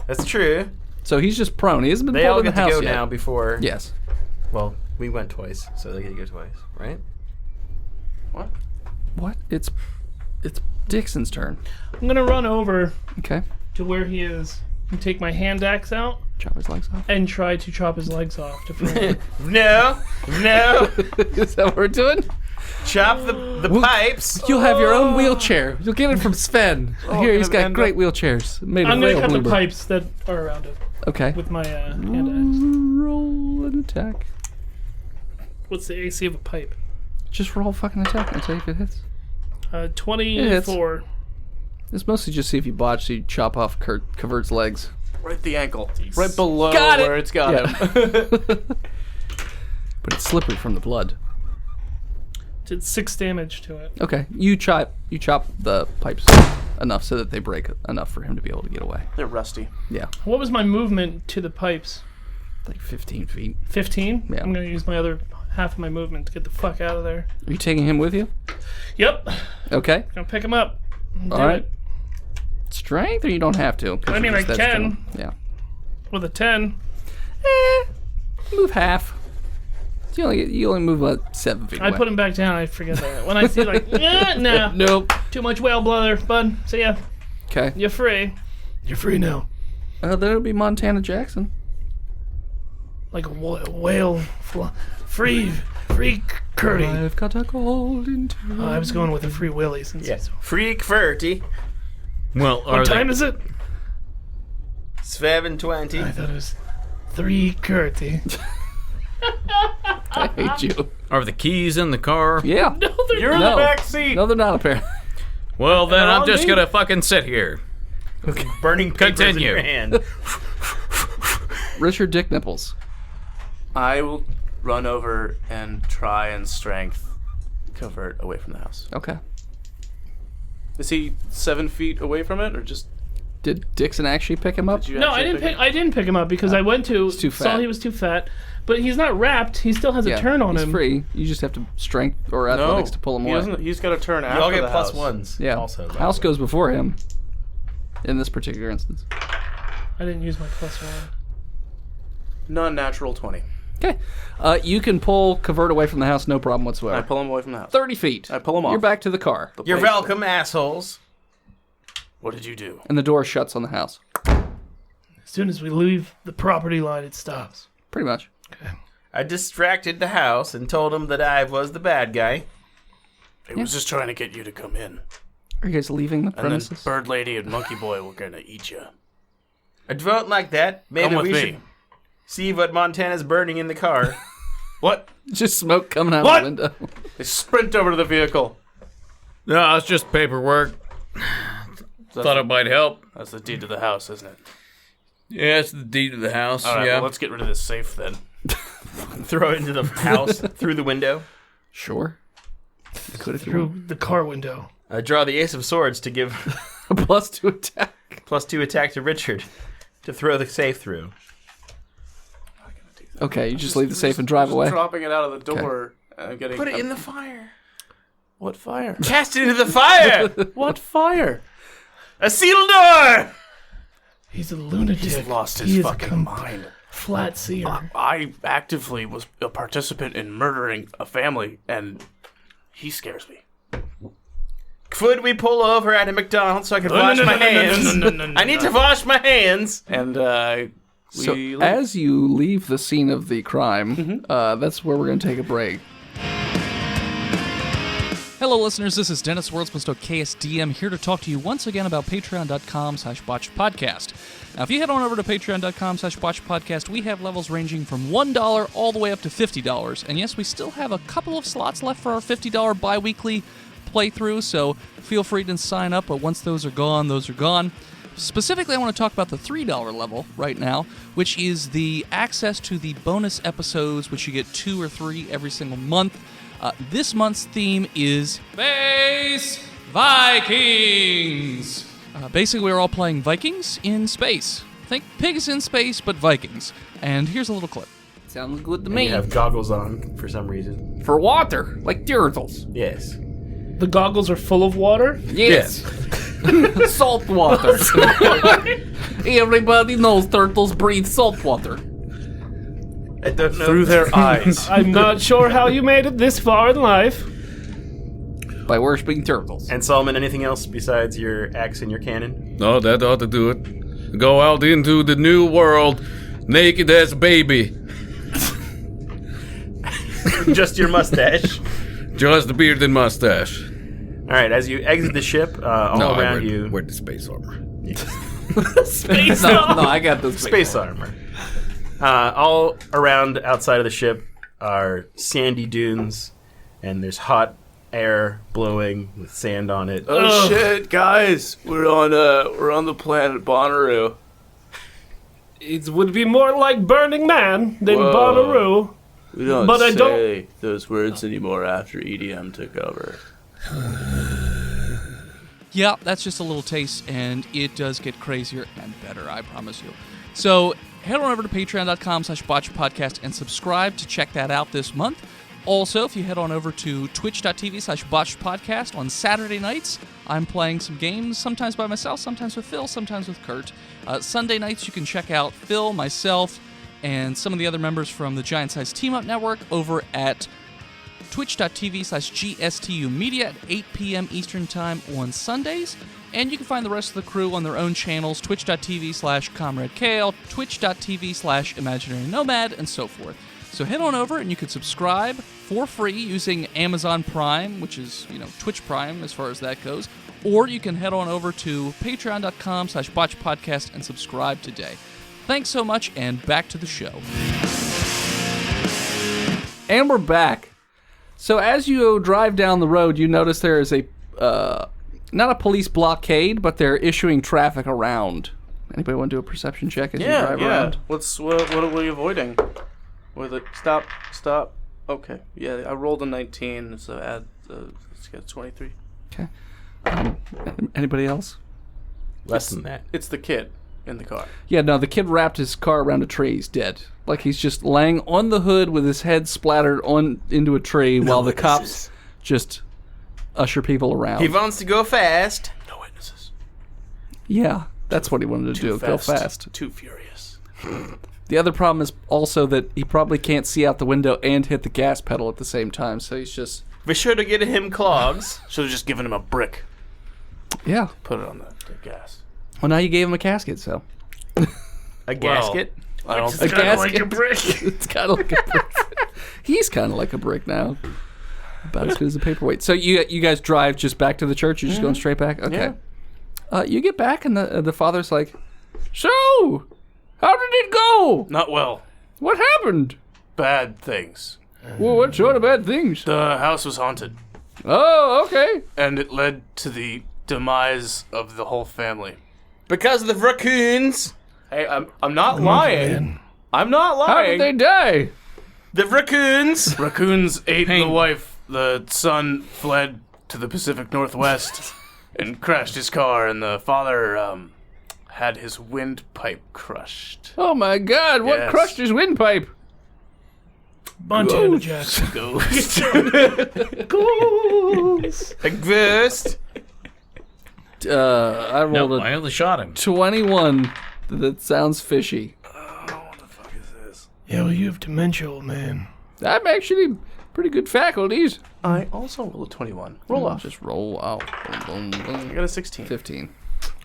That's true. So he's just prone. He hasn't been They all pulled in the get to house go yet. now before. Yes. Well, we went twice, so they get to go twice, right? What? It's Dixon's turn. I'm gonna run over Okay. to where he is and take my hand axe out Chop his legs off. and try to chop his legs off to free him. No. Is that what we're doing? Chop the pipes. You'll have your own wheelchair. You'll get it from Sven. Here, he's got great wheelchairs made of I'm gonna rail cut the bloober. pipes that are around it Okay. with my hand Roll an attack. axe. What's the AC of a pipe? Just roll fucking attack and see if it hits. 24. It's mostly just see if you botch, so you chop off Cavert's legs. Right the ankle. Right below Got it! where it's got him. But it's slippery from the blood. Did 6 damage to it. Okay, you chop the pipes enough so that they break enough for him to be able to get away. They're rusty. Yeah, What was my movement to the pipes? like 15 feet. 15? Yeah. I'm gonna use my other half of my movement to get the fuck out of there. Are you taking him with you? Yep. Okay. Gonna pick him up. Do All right. it. Strength, or you don't have to? 'cause I mean, you're I just that can. strong. Yeah. With a 10. Move half. You only move about 7 feet I away. put him back down. I forget that. When I see like, nah, Nope. too much whale blubber, bud. See ya. Okay. You're free. You're free now. Then it'll be Montana Jackson. Like a whale. Free Curdy. I've got a golden tooth. I was going with a free Willy since Yes. Freak Verti. Well, are What time they, is it? 7:20. I thought it was 3 Curdy. I hate you. are the keys in the car? Yeah. You're in No. the back seat. No, they're not apparently. Well, then I'm on just me. gonna fucking sit here. Burning papers in Continue. your hand. Richard Dick Nipples. I will run over and try and strength Covert away from the house. Okay. Is he 7 feet away from it, or just? Did Dixon actually pick him up? Did you No, actually I didn't pick pick. I didn't pick him up because I went to too saw fat. he was too fat. But he's not wrapped. He still has a turn on he's him. free. You just have to strength or athletics to pull him he away. doesn't. He's got a turn You after all get the plus house. ones. Yeah. Also, House goes before him. In this particular instance. I didn't use my +1. Non-natural 20. Okay. You can pull Covert away from the house, no problem whatsoever. I pull him away from the house. 30 feet. I pull him off. You're back to the car. The You're place- welcome, assholes. What did you do? And the door shuts on the house. As soon as we leave the property line, it stops. Pretty much. I distracted the house and told him that I was the bad guy. He was just trying to get you to come in. Are you guys leaving the And then premises? Bird Lady and Monkey Boy were gonna eat you. I don't like that. Maybe Come with we me. should see what Montana's burning in the car. What? Just smoke coming out What? the window. They sprint over to the vehicle. No, it's just paperwork. Thought it might help. That's the deed to the house, isn't it? Yeah, it's the deed of the house. All right, yeah. well, let's get rid of this safe then. Throw it into the house through the window. Sure. You could if you want. Through the car window. I draw the Ace of Swords to give A +2 attack. +2 attack to Richard to throw the safe through. Okay, you just leave the safe and drive away. Dropping it out of the door. Getting Put it in the fire. What fire? Cast it into the fire. What fire? A sealed door. He's a lunatic. He's lost He his is a fucking mind. flat seer. I actively was a participant in murdering a family, and he scares me. Could we pull over at a McDonald's so I could wash my hands? I need to wash my hands. And So we as you leave the scene of the crime, that's where we're going to take a break. Hello, listeners. This is Dennis Worldsmanstow, KSDM, here to talk to you once again about patreon.com/botchedpodcast. Now, if you head on over to patreon.com/botchedpodcast, we have levels ranging from $1 all the way up to $50. And yes, we still have a couple of slots left for our $50 bi-weekly playthrough, so feel free to sign up, but once those are gone, those are gone. Specifically, I want to talk about the $3 level right now, which is the access to the bonus episodes, which you get 2 or 3 every single month. This month's theme is Space Vikings. Basically, we're all playing Vikings in space. Think pigs in space, but Vikings. And here's a little clip. Sounds good to You me. have goggles on for some reason. For water, like turtles. Yes. The goggles are full of water? Yes. Salt water. Everybody knows turtles breathe salt water. I don't know. Through their eyes. I'm not sure how you made it this far in life. By worshipping turtles. And Solomon, anything else besides your axe and your cannon? No, that ought to do it. Go out into the new world, naked as a baby. Just your mustache. Just the beard and mustache. All right, as you exit the ship, all around you... Wear the space armor. Space No, I got this. Space armor. All around outside of the ship are sandy dunes, and there's hot air blowing with sand on it. Oh shit, guys! We're on the planet Bonnaroo. It would be more like Burning Man than Whoa. Bonnaroo. We don't But I say those words anymore after EDM took over. Yeah, that's just a little taste, and it does get crazier and better, I promise you. So head on over to patreon.com/botchedpodcast and subscribe to check that out this month. Also, if you head on over to twitch.tv/botchedpodcast on Saturday nights, I'm playing some games, sometimes by myself, sometimes with Phil, sometimes with Kurt. Sunday nights, you can check out Phil, myself, and some of the other members from the Giant Size Team Up Network over at twitch.tv/GSTU Media at 8 p.m. Eastern Time on Sundays. And you can find the rest of the crew on their own channels, twitch.tv/Comrade Kale, twitch.tv/Imaginary Nomad, and so forth. So head on over and you can subscribe for free using Amazon Prime, which is, Twitch Prime as far as that goes. Or you can head on over to patreon.com/botchedpodcast and subscribe today. Thanks so much, and back to the show. And we're back. So as you drive down the road, you notice there is a, not a police blockade, but they're issuing traffic around. Anybody want to do a perception check as you drive around? What are we avoiding? With it, stop. Okay, yeah, I rolled a 19, so add, let's get 23. Okay. Anybody else? Less than that. It's the kid in the car. Yeah, no, the kid wrapped his car around a tree. He's dead. Like he's just laying on the hood with his head splattered into a tree while the cops just usher people around. He wants to go fast. No witnesses. Yeah, that's what he wanted to do. Go fast. Too furious. The other problem is also that he probably can't see out the window and hit the gas pedal at the same time, so he's just... Be sure to get him clogs. Should have just given him a brick. Yeah. Put it on the gas. Well, now you gave him a casket, so... A gasket? I don't It's kind of like a brick. It's kind of like a brick. He's kind of like a brick now. About as good as a paperweight. So you guys drive just back to the church? You're just going straight back? Okay. Yeah. You get back, and the father's like, so, how did it go? Not well. What happened? Bad things. Well, what sort of bad things? The house was haunted, Oh, okay. and it led to the demise of the whole family. Because of the raccoons. Hey, I'm not lying. I'm not lying. How did they die? The raccoons. Raccoons ate the wife. The son fled to the Pacific Northwest and crashed his car, and the father had his windpipe crushed. Oh my God! What Yes. crushed his windpipe? Montana Jackson. Ghost. A ghost. I rolled Nope, I only shot him. 21. That sounds fishy. Yeah, well, you have dementia, old man. I'm actually pretty good faculties. I also rolled a 21. Roll off. Just roll out. Boom, boom, boom. I got a 16. 15.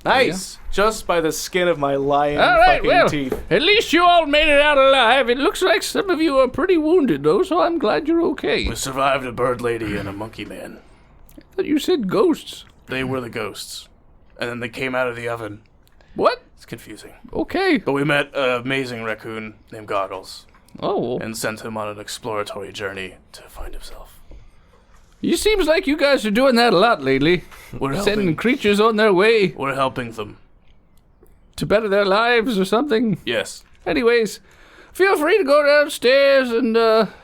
Nice. Just by the skin of my lion All right, fucking well, teeth. at least you all made it out alive. It looks like some of you are pretty wounded, though, so I'm glad you're okay. We survived a bird lady and a monkey man. Thought you said ghosts. They were the ghosts. And then they came out of the oven. What? It's confusing. Okay. But we met an amazing raccoon named Goggles Oh. and sent him on an exploratory journey to find himself. You seems like you guys are doing that a lot lately. We're Sending helping. creatures on their way We're helping them. to better their lives or something. Yes. Anyways, feel free to go downstairs and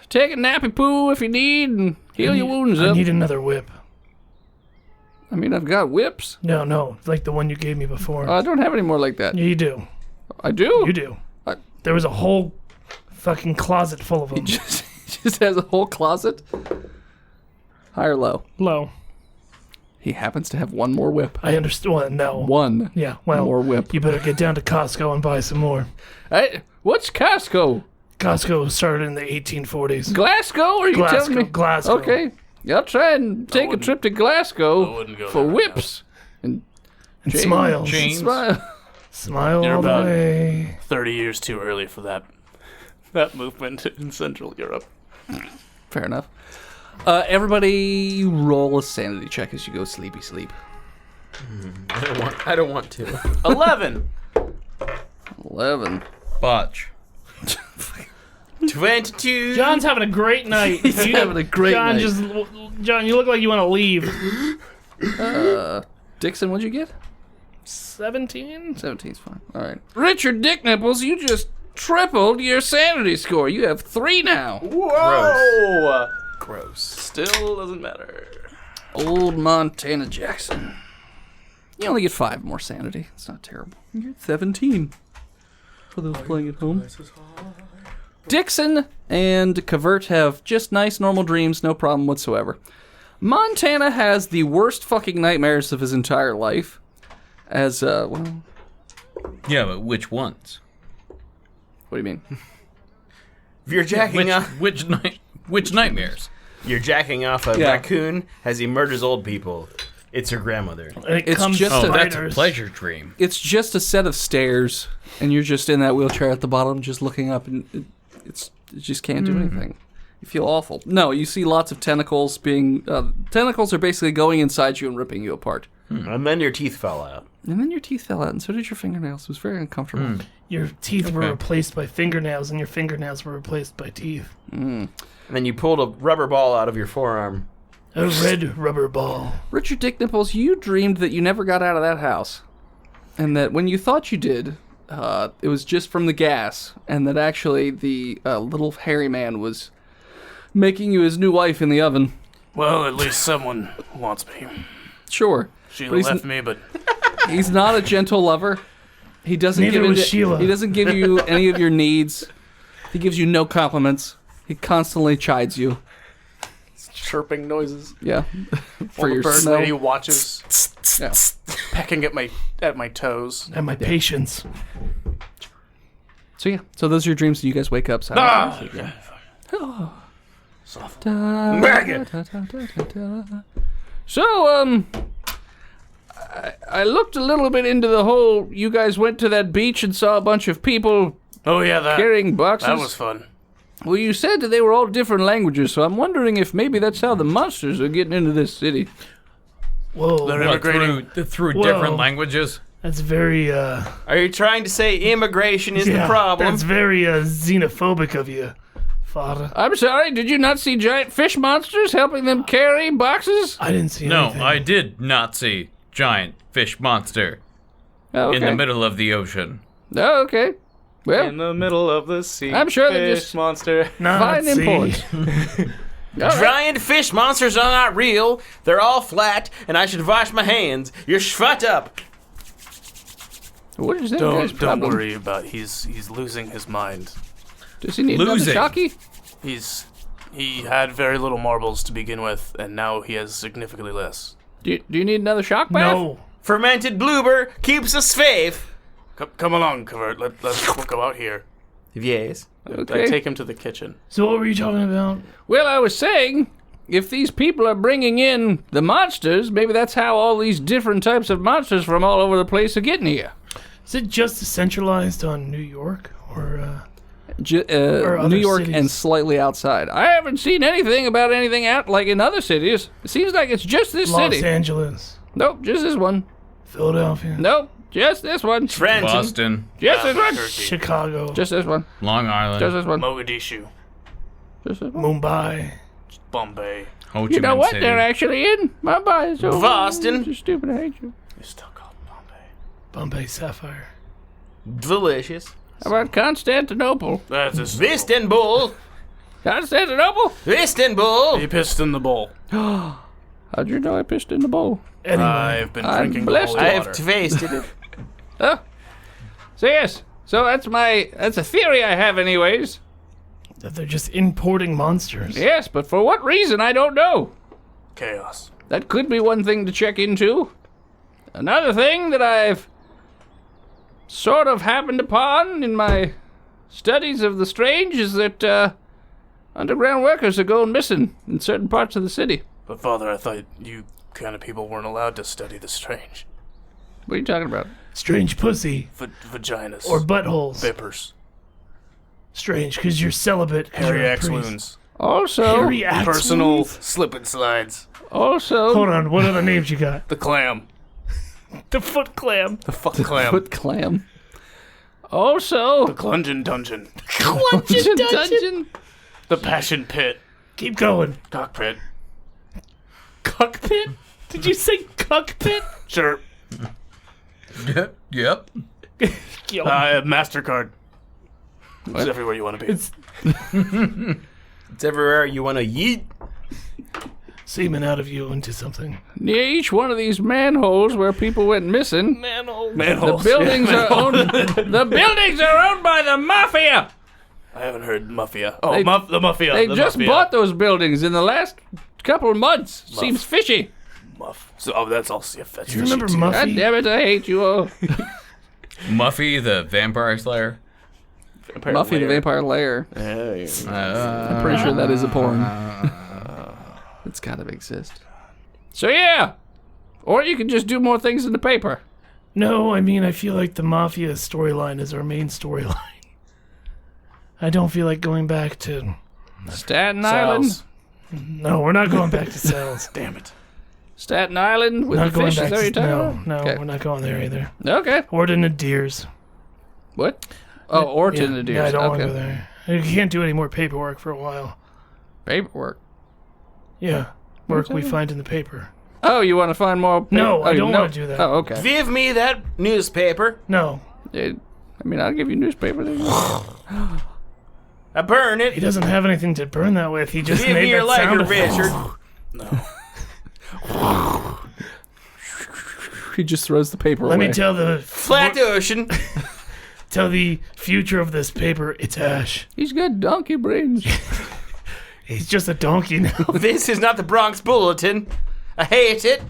take a nappy poo if you need and heal your wounds I up. need another whip. I mean, I've got whips. No, like the one you gave me before. I don't have any more like that. Yeah, you do. I do? You do. I- There was a whole fucking closet full of them. Just has a whole closet. High or low? Low. He happens to have one more whip. I understand. Well, no. One. Yeah, well, More whip. you better get down to Costco and buy some more. Hey, what's Costco? Costco started in the 1840s. Glasgow? Are you telling me? Glasgow. Okay. Yeah, I'll try and take a wouldn't- trip to I Glasgow wouldn't go for there right whips. And smile. Chains. Smile. Smile You're all the about- way. 30 years too early for that movement in Central Europe. Fair enough. Everybody roll a sanity check as you go sleepy sleep. I don't want to. 11. 11. Botch. 22. John's having a great night. He's having a great night. John, you look like you want to leave. Dixon, what'd you get? 17? 17's fine. All right. Richard Dick Nipples, you just tripled your sanity score. You have 3 now. Whoa! Gross. Still doesn't matter. Old Montana Jackson. You only get 5 more sanity. It's not terrible. You're at 17. For those playing at home. Dixon and Cavert have just nice normal dreams, no problem whatsoever. Montana has the worst fucking nightmares of his entire life. As, well, Yeah, but which ones? what do you mean? If you're jacking off, Which nightmares? you're jacking off a Yeah. raccoon as he murders old people. It's your grandmother. And it It's comes just Oh, a- that's a spiders. pleasure dream. It's just a set of stairs, and you're just in that wheelchair at the bottom, just looking up, and it just can't do anything. You feel awful. No, you see lots of tentacles being... tentacles are basically going inside you and ripping you apart. And then your teeth fell out. And then your teeth fell out, and so did your fingernails. It was very uncomfortable. Your teeth were Okay. replaced by fingernails, and your fingernails were replaced by teeth. And then you pulled a rubber ball out of your forearm. A red rubber ball. Richard Dick Nipples, you dreamed that you never got out of that house. And that when you thought you did, it was just from the gas. And that actually the little hairy man was making you his new wife in the oven. Well, at least someone wants me. Sure. Sheila But he's left me, but He's not a gentle lover. He doesn't Neither give was into- Sheila. He doesn't give you any of your needs. He gives you no compliments. He constantly chides you. chirping noises. Yeah. For While your the bird smell. lady watches, Yeah. pecking at my toes. And my patience. So yeah. So those are your dreams. And you guys wake up. So So, I looked a little bit into the whole. You guys went to that beach and saw a bunch of people Oh yeah, that carrying boxes. that was fun. Well, you said that they were all different languages, so I'm wondering if maybe that's how the monsters are getting into this city. Whoa. They're What, immigrating. through Whoa. different languages? That's very, Are you trying to say immigration is the problem? That's very, xenophobic of you, father. I'm sorry, did you not see giant fish monsters helping them carry boxes? I didn't see No, anything. I did not see giant fish monster Oh, okay. in the middle of the ocean. Oh, okay. Well, In the middle of the sea. I'm sure they fish just- monster. fine Nazi. imports. Giant fish monsters are not real. They're all flat, and I should wash my hands. You're shut up. What is that guy's Don't problem? worry about. He's losing his mind. Does he need Losing. another shocky? He had very little marbles to begin with, and now he has significantly less. Do you need another shock bath? No. Fermented bloober keeps us safe. Come along, Covert. We'll go out here. Yes. Okay. I take him to the kitchen. So what were you talking about? Well, I was saying, if these people are bringing in the monsters, maybe that's how all these different types of monsters from all over the place are getting here. Is it just centralized on New York? Or, New York cities. and slightly outside. I haven't seen anything about anything out like in other cities. It seems like it's just this Los city. Angeles, Nope, just this one. Philadelphia, Nope, just this one. Trenton. Boston, Just this one. Chicago, Just this one. Long Island, Just this one. Mogadishu, Just this one. Mumbai. Bombay. Ho Chi You know Minh what? City. They're actually in Mumbai. So Boston. You're stupid. I hate you. You're still called Bombay. Bombay Sapphire. Delicious. How about Constantinople? That's a Istanbul. Constantinople? Istanbul. He pissed in the bowl. How'd you know I pissed in the bowl? Anyway, I've been I'm drinking the blessed. holy I have water. tasted it. Oh. So yes. So that's a theory I have anyways. that they're just importing monsters. Yes, but for what reason I don't know. Chaos. That could be one thing to check into. Another thing that I've sort of happened upon in my studies of the strange is that underground workers are going missing in certain parts of the city. But Father, I thought you kind of people weren't allowed to study the strange. What are you talking about? Strange pussy. Vaginas. Or buttholes. Bippers. Strange, because you're celibate. 'cause Hairy you're a axe priest. wounds. Also, Hairy axe Personal wounds? slip and slides. also, Hold on, what other names you got? The clam. The foot clam. The fuck clam. foot clam. Also, The Clungeon Dungeon. dungeon. The Passion Pit. Keep going. Cockpit. Cockpit? Did you say cockpit? Sure. Yep. Yo, MasterCard. It's everywhere you want to be. it's It's everywhere you want to yeet. semen out of you into something. Near each one of these manholes where people went missing, Manhole. the Manholes. buildings are owned. The buildings are owned by the mafia. I haven't heard Mafia. Oh, They- the Mafia. They the just Mafia. bought those buildings in the last couple of months. Seems fishy. Muff. So, that's all. Yeah, that's Do you remember God Muffy? damn it! I hate you all. Muffy the Vampire Slayer. Muffy the Vampire Lair. I'm pretty sure that is a porn. It's gotta exist. So yeah, or you can just do more things in the paper. No, I mean, I feel like the Mafia storyline is our main storyline. I don't feel like going back to... Staten Island. Cells. No, we're not going back to cells. Damn it. Staten Island with Not the going fish. Is back that what you're to... talking No, about? no, Okay. we're not going there either. Okay. Or to Nadir's. What? Oh, or to the Yeah, I don't want to okay. go there. You can't do any more paperwork for a while. Paperwork. Yeah, work we find in the paper. Oh, you want to find more? No, I don't wanna do that. Oh, okay. Give me that newspaper. No, I mean, I'll give you newspaper. I burn he it. doesn't have anything to burn that with. He just Give made me your that lighter, sound effect. Richard. He just throws the paper Let away. me tell the Flat ocean. tell the future of this paper. It's Ash. He's got donkey brains. He's just a donkey now. This is not the Bronx Bulletin. I hate it.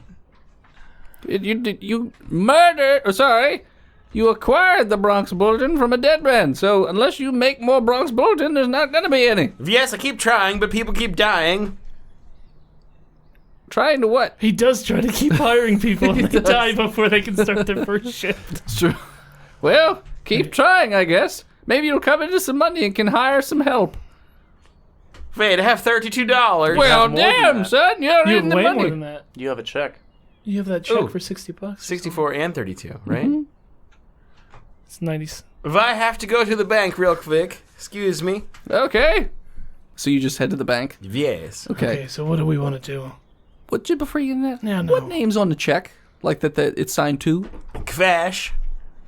You murdered. Oh, sorry. You acquired the Bronx Bulletin from a dead man. So unless you make more Bronx Bulletin, there's not gonna be any. Yes, I keep trying, but people keep dying. Trying to what? He does try to keep hiring people and they does. die before they can start their first shift. It's true. Well, keep trying, I guess. Maybe you'll come into some money and can hire some help. Wait, I have $32. Well, more than damn, that. son, you're You in have the way more money. than that. You have a check. You have that check Ooh. for $60. 64 and 32, right? Mm-hmm. It's 90. If I have to go to the bank real quick, excuse me. Okay. So you just head to the bank. Yes. Okay. Okay, so what do we want to do? What before you get that? Yeah, no. What name's on the check? Like that it's signed to? Cash.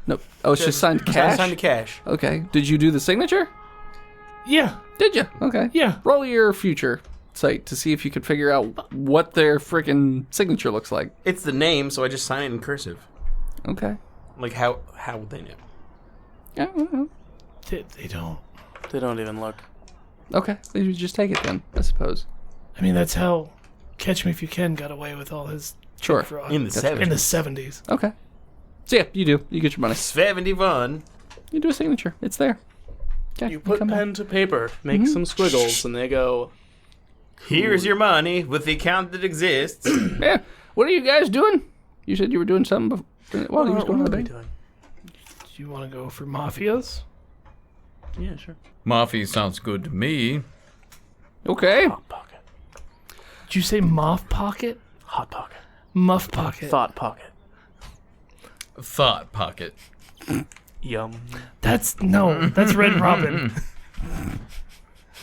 No. Oh, it's just signed cash. Signed to cash. Okay. Did you do the signature? Yeah, Did you? Okay. yeah. Roll your future site to see if you can figure out what their freaking signature looks like. It's the name, so I just sign it in cursive. Okay. Like, how would they know? Yeah, I don't know. They don't. They don't even look. Okay. Then you just take it then, I suppose. I mean, that's how Catch Me If You Can got away with all his Sure. fraud. In the 70s. In the 70s. Okay. So yeah, you do. You get your money. 71. You do a signature. It's there. Okay. You put come pen to paper, make some squiggles, and they go. Here's your money with the account that exists. Yeah. What are you guys doing? You said you were doing something while he was going to the bank. Do you want to go for mafias? Yeah, sure. Mafia sounds good to me. Okay. Hot pocket. Did you say Moff Pocket? Hot pocket. Muff Pocket. Thought pocket. Thought pocket. Yum. That's Red Robin.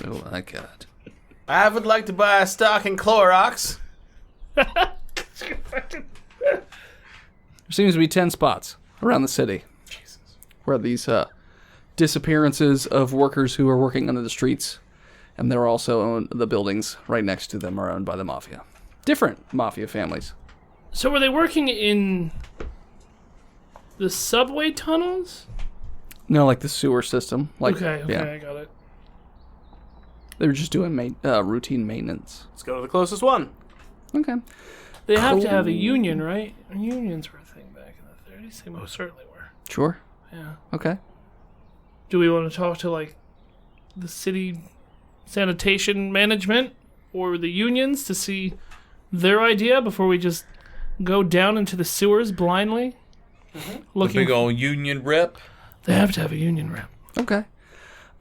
Oh my god. I would like to buy a stock in Clorox. There seems to be 10 spots around the city where these disappearances of workers who are working under the streets, and they're also owned, the buildings right next to them are owned by the mafia. Different mafia families. So were they working in the subway tunnels? No, like the sewer system. Like, Okay, yeah. I got it. They were just doing routine maintenance. Let's go to the closest one. Okay. They have to have a union, right? Unions were a thing back in the 30s. They most certainly were. Sure. Yeah. Okay. Do we want to talk to, like, the city sanitation management or the unions to see their idea before we just go down into the sewers blindly? The Looking big old union rep. They have to have a union rep. Okay.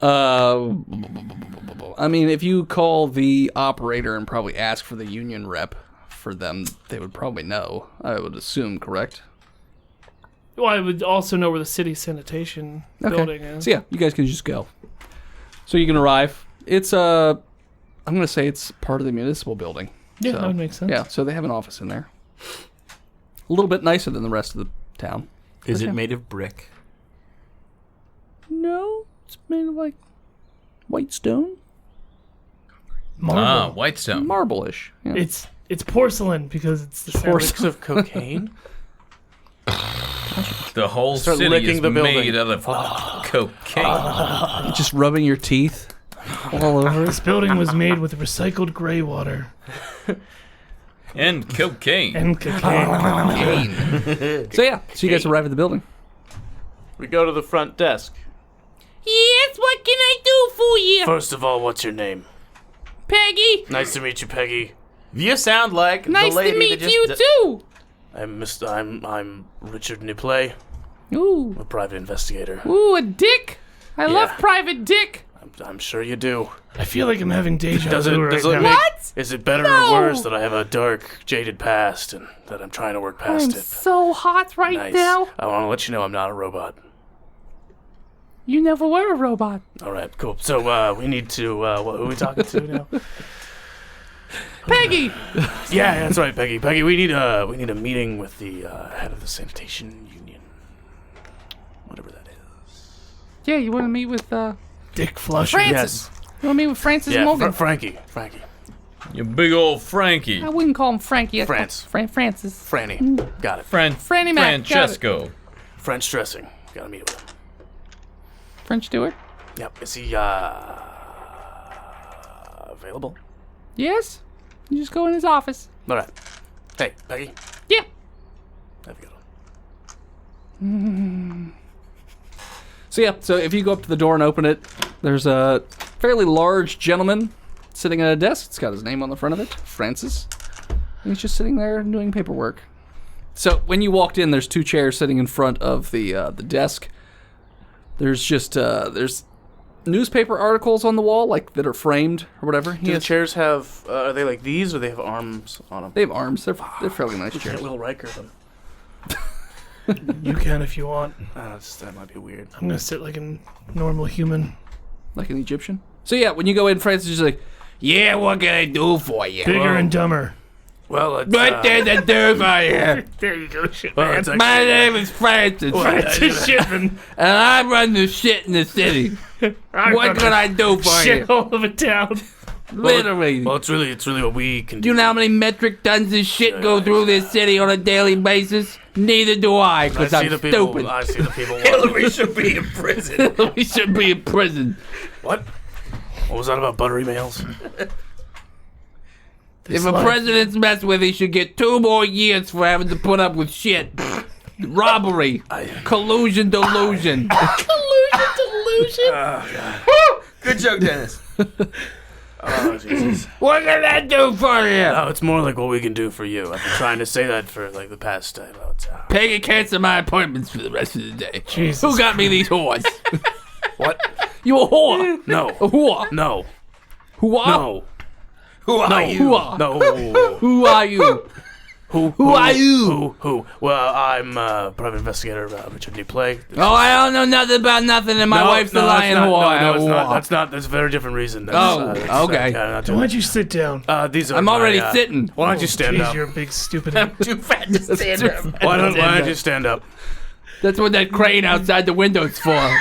I mean, if you call the operator and probably ask for the union rep for them, they would probably know. I would assume, correct? Well, I would also know where the city sanitation building is. So yeah, you guys can just go. So you can arrive. It's I'm gonna say it's part of the municipal building. Yeah, So, that would make sense. Yeah, so they have an office in there. A little bit nicer than the rest of the town. Is Okay. it made of brick? No, it's made of like white stone, Marble. Whitestone. marble-ish. Yeah. It's porcelain because it's the Mix of cocaine. The whole Start city licking is the building. made out of cocaine. Just rubbing your teeth all over. This building was made with recycled gray water And cocaine. and cocaine. So yeah, so you guys arrive at the building. We go to the front desk. Yes, what can I do for you? First of all, what's your name? Peggy, Nice to meet you, Peggy. You sound like nice the lady to meet that just you too. I'm Richard Niplay, Ooh, a private investigator. ooh, a dick. I love Yeah. Private Dick. I'm sure you do. I feel like I'm having deja Does it, vu right does it now. make, What? Is it better No. or worse that I have a dark, jaded past and that I'm trying to work past I'm it? so hot right Nice. now. I want to let you know I'm not a robot. You never were a robot. All right, cool. So we need to. Who are we talking to now? Peggy. Yeah, that's right, Peggy. Peggy, we need a meeting with the head of the sanitation union, whatever that is. Yeah, you want to meet with Dick Flusher. Francis? You want to meet with Francis Yeah, Morgan? Frankie. You big old Frankie. I wouldn't call him Frankie. I'd call him France. Francis. Franny. Got it. Franny Mac. Got it. Francesco. French dressing. Gotta meet with him. French Stewart. Yep. Is he available? Yes. You just go in his office. All right. Hey, Peggy. Yeah. Have a good one. So yeah, so if you go up to the door and open it, there's a fairly large gentleman sitting at a desk. It's got his name on the front of it, Francis. And he's just sitting there doing paperwork. So when you walked in, there's two chairs sitting in front of the desk. There's just there's newspaper articles on the wall, like that are framed or whatever. Do the chairs have? Are they like these, or they have arms on them? They have arms. They're fairly nice chairs. Will Riker them. You can if you want. That might be weird. I'm gonna sit like a normal human. Like an Egyptian. So yeah, when you go in, Francis is just like, yeah, what can I do for you? Bigger and dumber. Well, it's, What can I do for you? There you go, shit well, man. it's My name is Francis, Francis Shipman. and I run the shit in the city. What can I do for Shit you? all of a town. Literally. well, it's really what we can Do you know how many metric tons of shit go through this city on a daily basis? Neither do I, because I'm stupid. I see the people. Hillary should be in prison. We should be in prison. What? What was that about buttery males? If a president's messed with, he should get 2 more years for having to put up with shit. Robbery. Collusion, delusion. Delusion. Good joke, Dennis. Oh, Jesus. What can I do for you? No, it's more like what we can do for you. I've been trying to say that for like the past Peggy cancel my appointments for the rest of the day. Jesus Who got me these whores? What? You a whore. No. A whore. No. Who are? No. Who are you? Who are? No. Who are you? Who are you? Who? Well, I'm private investigator Richard D. Play. Oh, I don't know nothing about nothing, and my wife's the lion whore. No, it's not. That's a very different reason. That's, okay. Why don't you sit down? These are I'm already sitting. Why don't you stand Jeez, up? you're a big stupid. I'm too fat to stand up. Why don't you stand up? That's what that crane outside the window's for.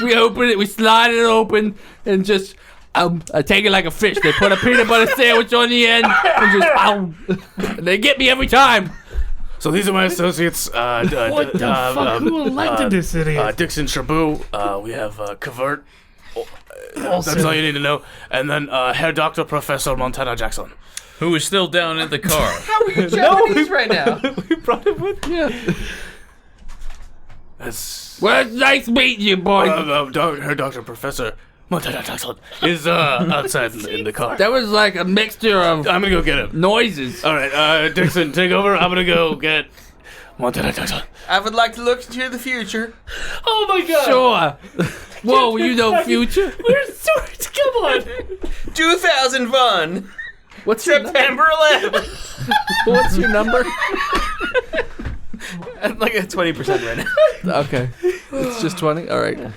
We open it, we slide it open, and just I take it like a fish. They put a peanut butter sandwich on the end, and just they get me every time. So these are my associates. What the fuck? Who elected this idiot? Dixon Sherbu. We have Cavert. That's all you need to know. And then Herr Dr. Professor Montana Jackson. Who is still down in the car? How are you Japanese right now? We brought him with. Yeah. Well, it's nice meeting you, boy. Herr Dr. Professor Montana Jackson is outside in the car. That was like a mixture of I'm gonna go get him. Noises. All right, Dixon, take over. I'm gonna go get Montana Jackson. I would like to look into the future. Oh my god! Sure. Whoa, you know future? Where's George? Come on. 2001. What's your September 11th. What's your number? I'm like at 20% right now. Okay, it's just 20. All right.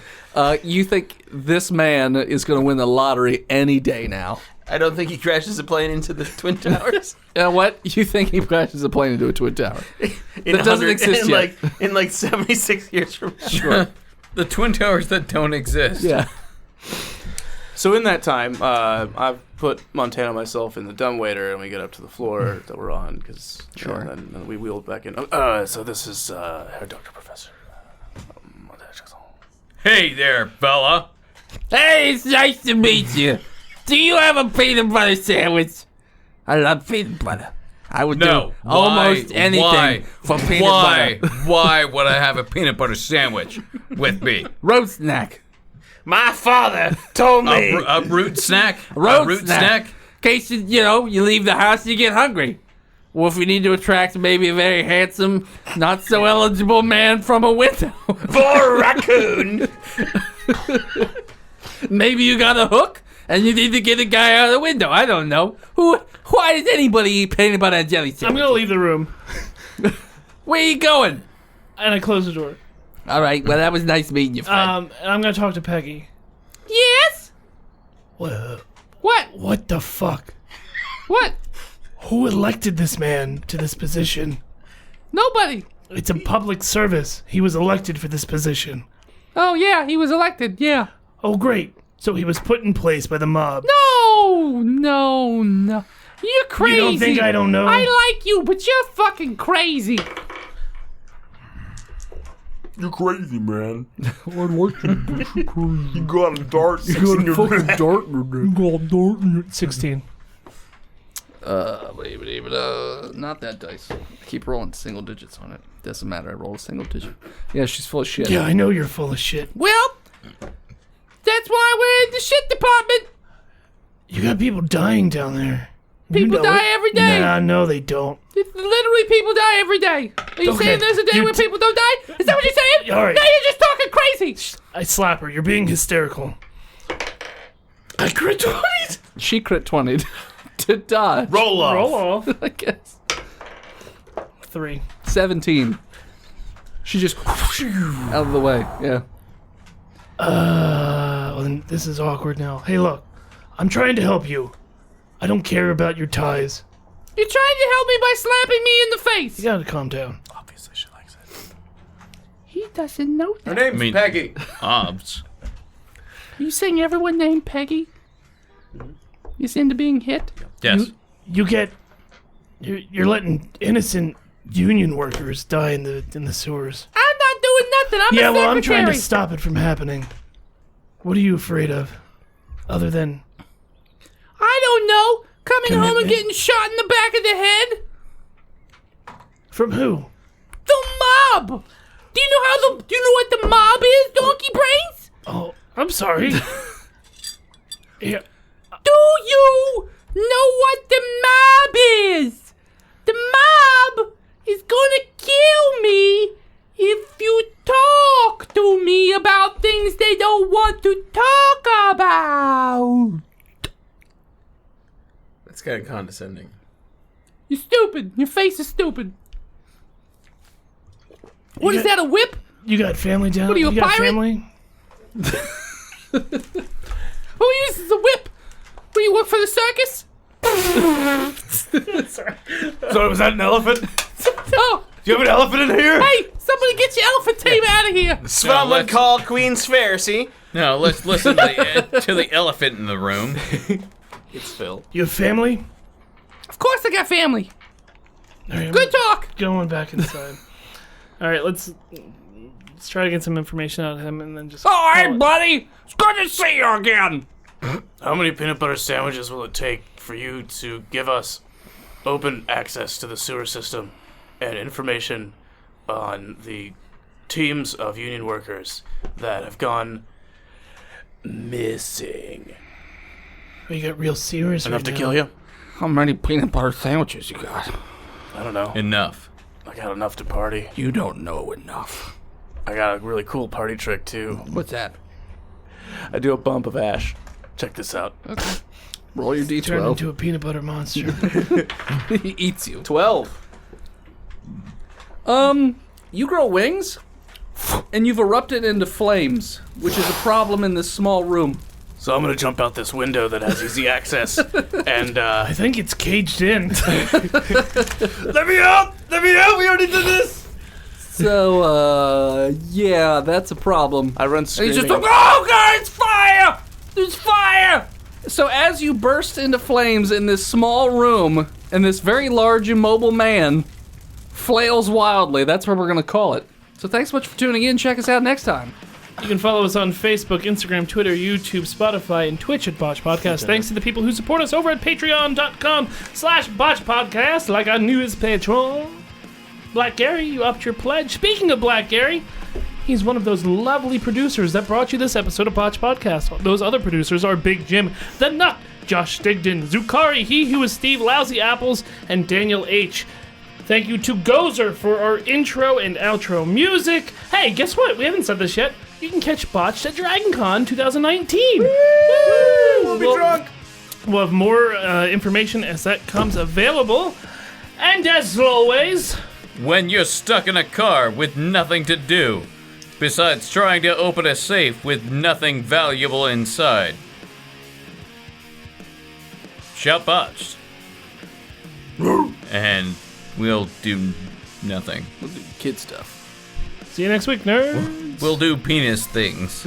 You think this man is going to win the lottery any day now? I don't think he crashes a plane into the Twin Towers. You know what? You think he crashes a plane into a Twin Tower? That doesn't exist yet. In like 76 years from now. Sure. The Twin Towers that don't exist. Yeah. So in that time, I've put Montana and myself in the dumbwaiter, and we get up to the floor that we're on, because and then we wheeled back in. So this is Herr Dr. Professor Montana Jackson. Hey there, fella. Hey, it's nice to meet you. Do you have a peanut butter sandwich? I love peanut butter. I would do almost anything for peanut butter. Why would I have a peanut butter sandwich with me? Roast snack. My father told me. A root snack? Roast snack. In case you leave the house, you get hungry. Well, if we need to attract maybe a very handsome, not so eligible man from a window. For a raccoon. Maybe you got a hook and you need to get a guy out of the window. I don't know. Why does anybody eat peanut butter and jelly sandwich? I'm gonna leave the room. Where are you going? And I close the door. All right. Well, that was nice meeting you, friend. And I'm gonna talk to Peggy. Yes? What? What? The fuck? What? Who elected this man to this position? Nobody. It's a public service. He was elected for this position. Oh, yeah, he was elected, yeah. Oh, great. So he was put in place by the mob. No. You're crazy. You don't think I don't know? I like you, but you're fucking crazy. You're crazy, man. I like you, but you're crazy. You got a dart. You got a fucking dart. You got a dart in your 16. Not that dice. I keep rolling single digits on it. Doesn't matter. I roll a single digit. Yeah, she's full of shit. Yeah, I know you're full of shit. Well, that's why we're in the shit department. You got people dying down there. People die every day. Nah, no, they don't. Literally, people die every day. Are you saying there's a day where people don't die? Is that what you're saying? All right. Now you're just talking crazy. I slap her. You're being hysterical. I crit 20. She crit 20 to dodge. Roll off. I guess. 3. 17. She just out of the way. Yeah. Well, then this is awkward now. Hey, look. I'm trying to help you. I don't care about your ties. You're trying to help me by slapping me in the face. You gotta calm down. Obviously, she likes it. He doesn't know that. Her name's Peggy. Hobbs. Are you saying everyone named Peggy is into being hit? Yes. You're letting innocent union workers die in the sewers. I'm not doing nothing. I'm a secretary. I'm trying to stop it from happening. What are you afraid of? Other than... I don't know. Coming home and Commitment? getting shot in the back of the head? From who? The mob. Do you know what the mob is, Donkey Brains? Oh, I'm sorry. Yeah. Do you know what the mob is? The mob is gonna kill me if you talk to me about things things they don't want to talk about. That's kind of condescending. You're stupid. Your face is stupid. What is that, a whip? You got family down? What are you, a got pirate? family? Who uses a whip? What, you work for the circus? So was that an elephant? Oh, Do you have an elephant in here? hey, somebody get your elephant team out of here. Someone let's- call Queen's Pharisee. No, let's listen to the elephant in the room. It's Phil. You have family? Of course I got family. All right, Good talk. going back inside. All right, let's try to get some information out of him and then just. All right, buddy. It's good to see you again. How many peanut butter sandwiches will it take for you to give us open access to the sewer system and information on the teams of union workers that have gone missing? You got real serious. Enough right to now. kill you? How many peanut butter sandwiches you got? I don't know. Enough. I got enough to party. You don't know enough. I got a really cool party trick too. What's that? I do a bump of ash. Check this out. Okay. Roll your Turn d12. into a peanut butter monster. He eats you. 12. You grow wings, and you've erupted into flames, which is a problem in this small room. So I'm gonna jump out this window that has easy access, and I think it's caged in. let me out! Let me out! We already did this. So, yeah, that's a problem. I run And screaming. he's just like, oh god, it's fire! There's fire! So as you burst into flames in this small room, and this very large immobile man flails wildly, that's what we're gonna call it. So thanks so much for tuning in. Check us out next time. You can follow us on Facebook, Instagram, Twitter, YouTube, Spotify, and Twitch at Botched Podcast. Thanks to the people who support us over at patreon.com/Botched Podcast, like our newest patron, Black Gary. You upped your pledge. Speaking of Black Gary, he's one of those lovely producers that brought you this episode of Botched Podcast. Those other producers are Big Jim, The Nut, Josh Stigdon, Zukari, He Who Is Steve, Lousy Apples, and Daniel H. Thank you to Gozer for our intro and outro music. Hey, guess what? We haven't said this yet. You can catch Botched at DragonCon 2019. We'll be drunk. We'll have more information as that comes available. And as always, When you're stuck in a car with nothing to do, besides trying to open a safe with nothing valuable inside, shout Botched. And we'll do nothing. We'll do kid stuff. see you next week, nerds. We'll do penis things.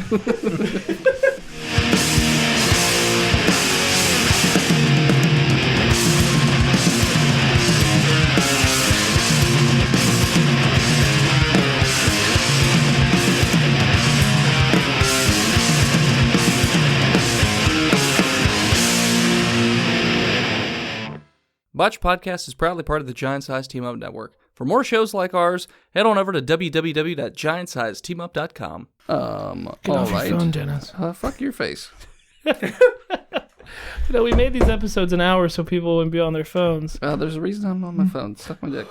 Botched Podcast is proudly part of the Giant Size Team Up Network. For more shows like ours, head on over to www.giantsizeteamup.com. Get All off right. your phone, Dennis. Fuck your face. We made these episodes an hour so people wouldn't be on their phones. There's a reason I'm on my phone. Suck my dick.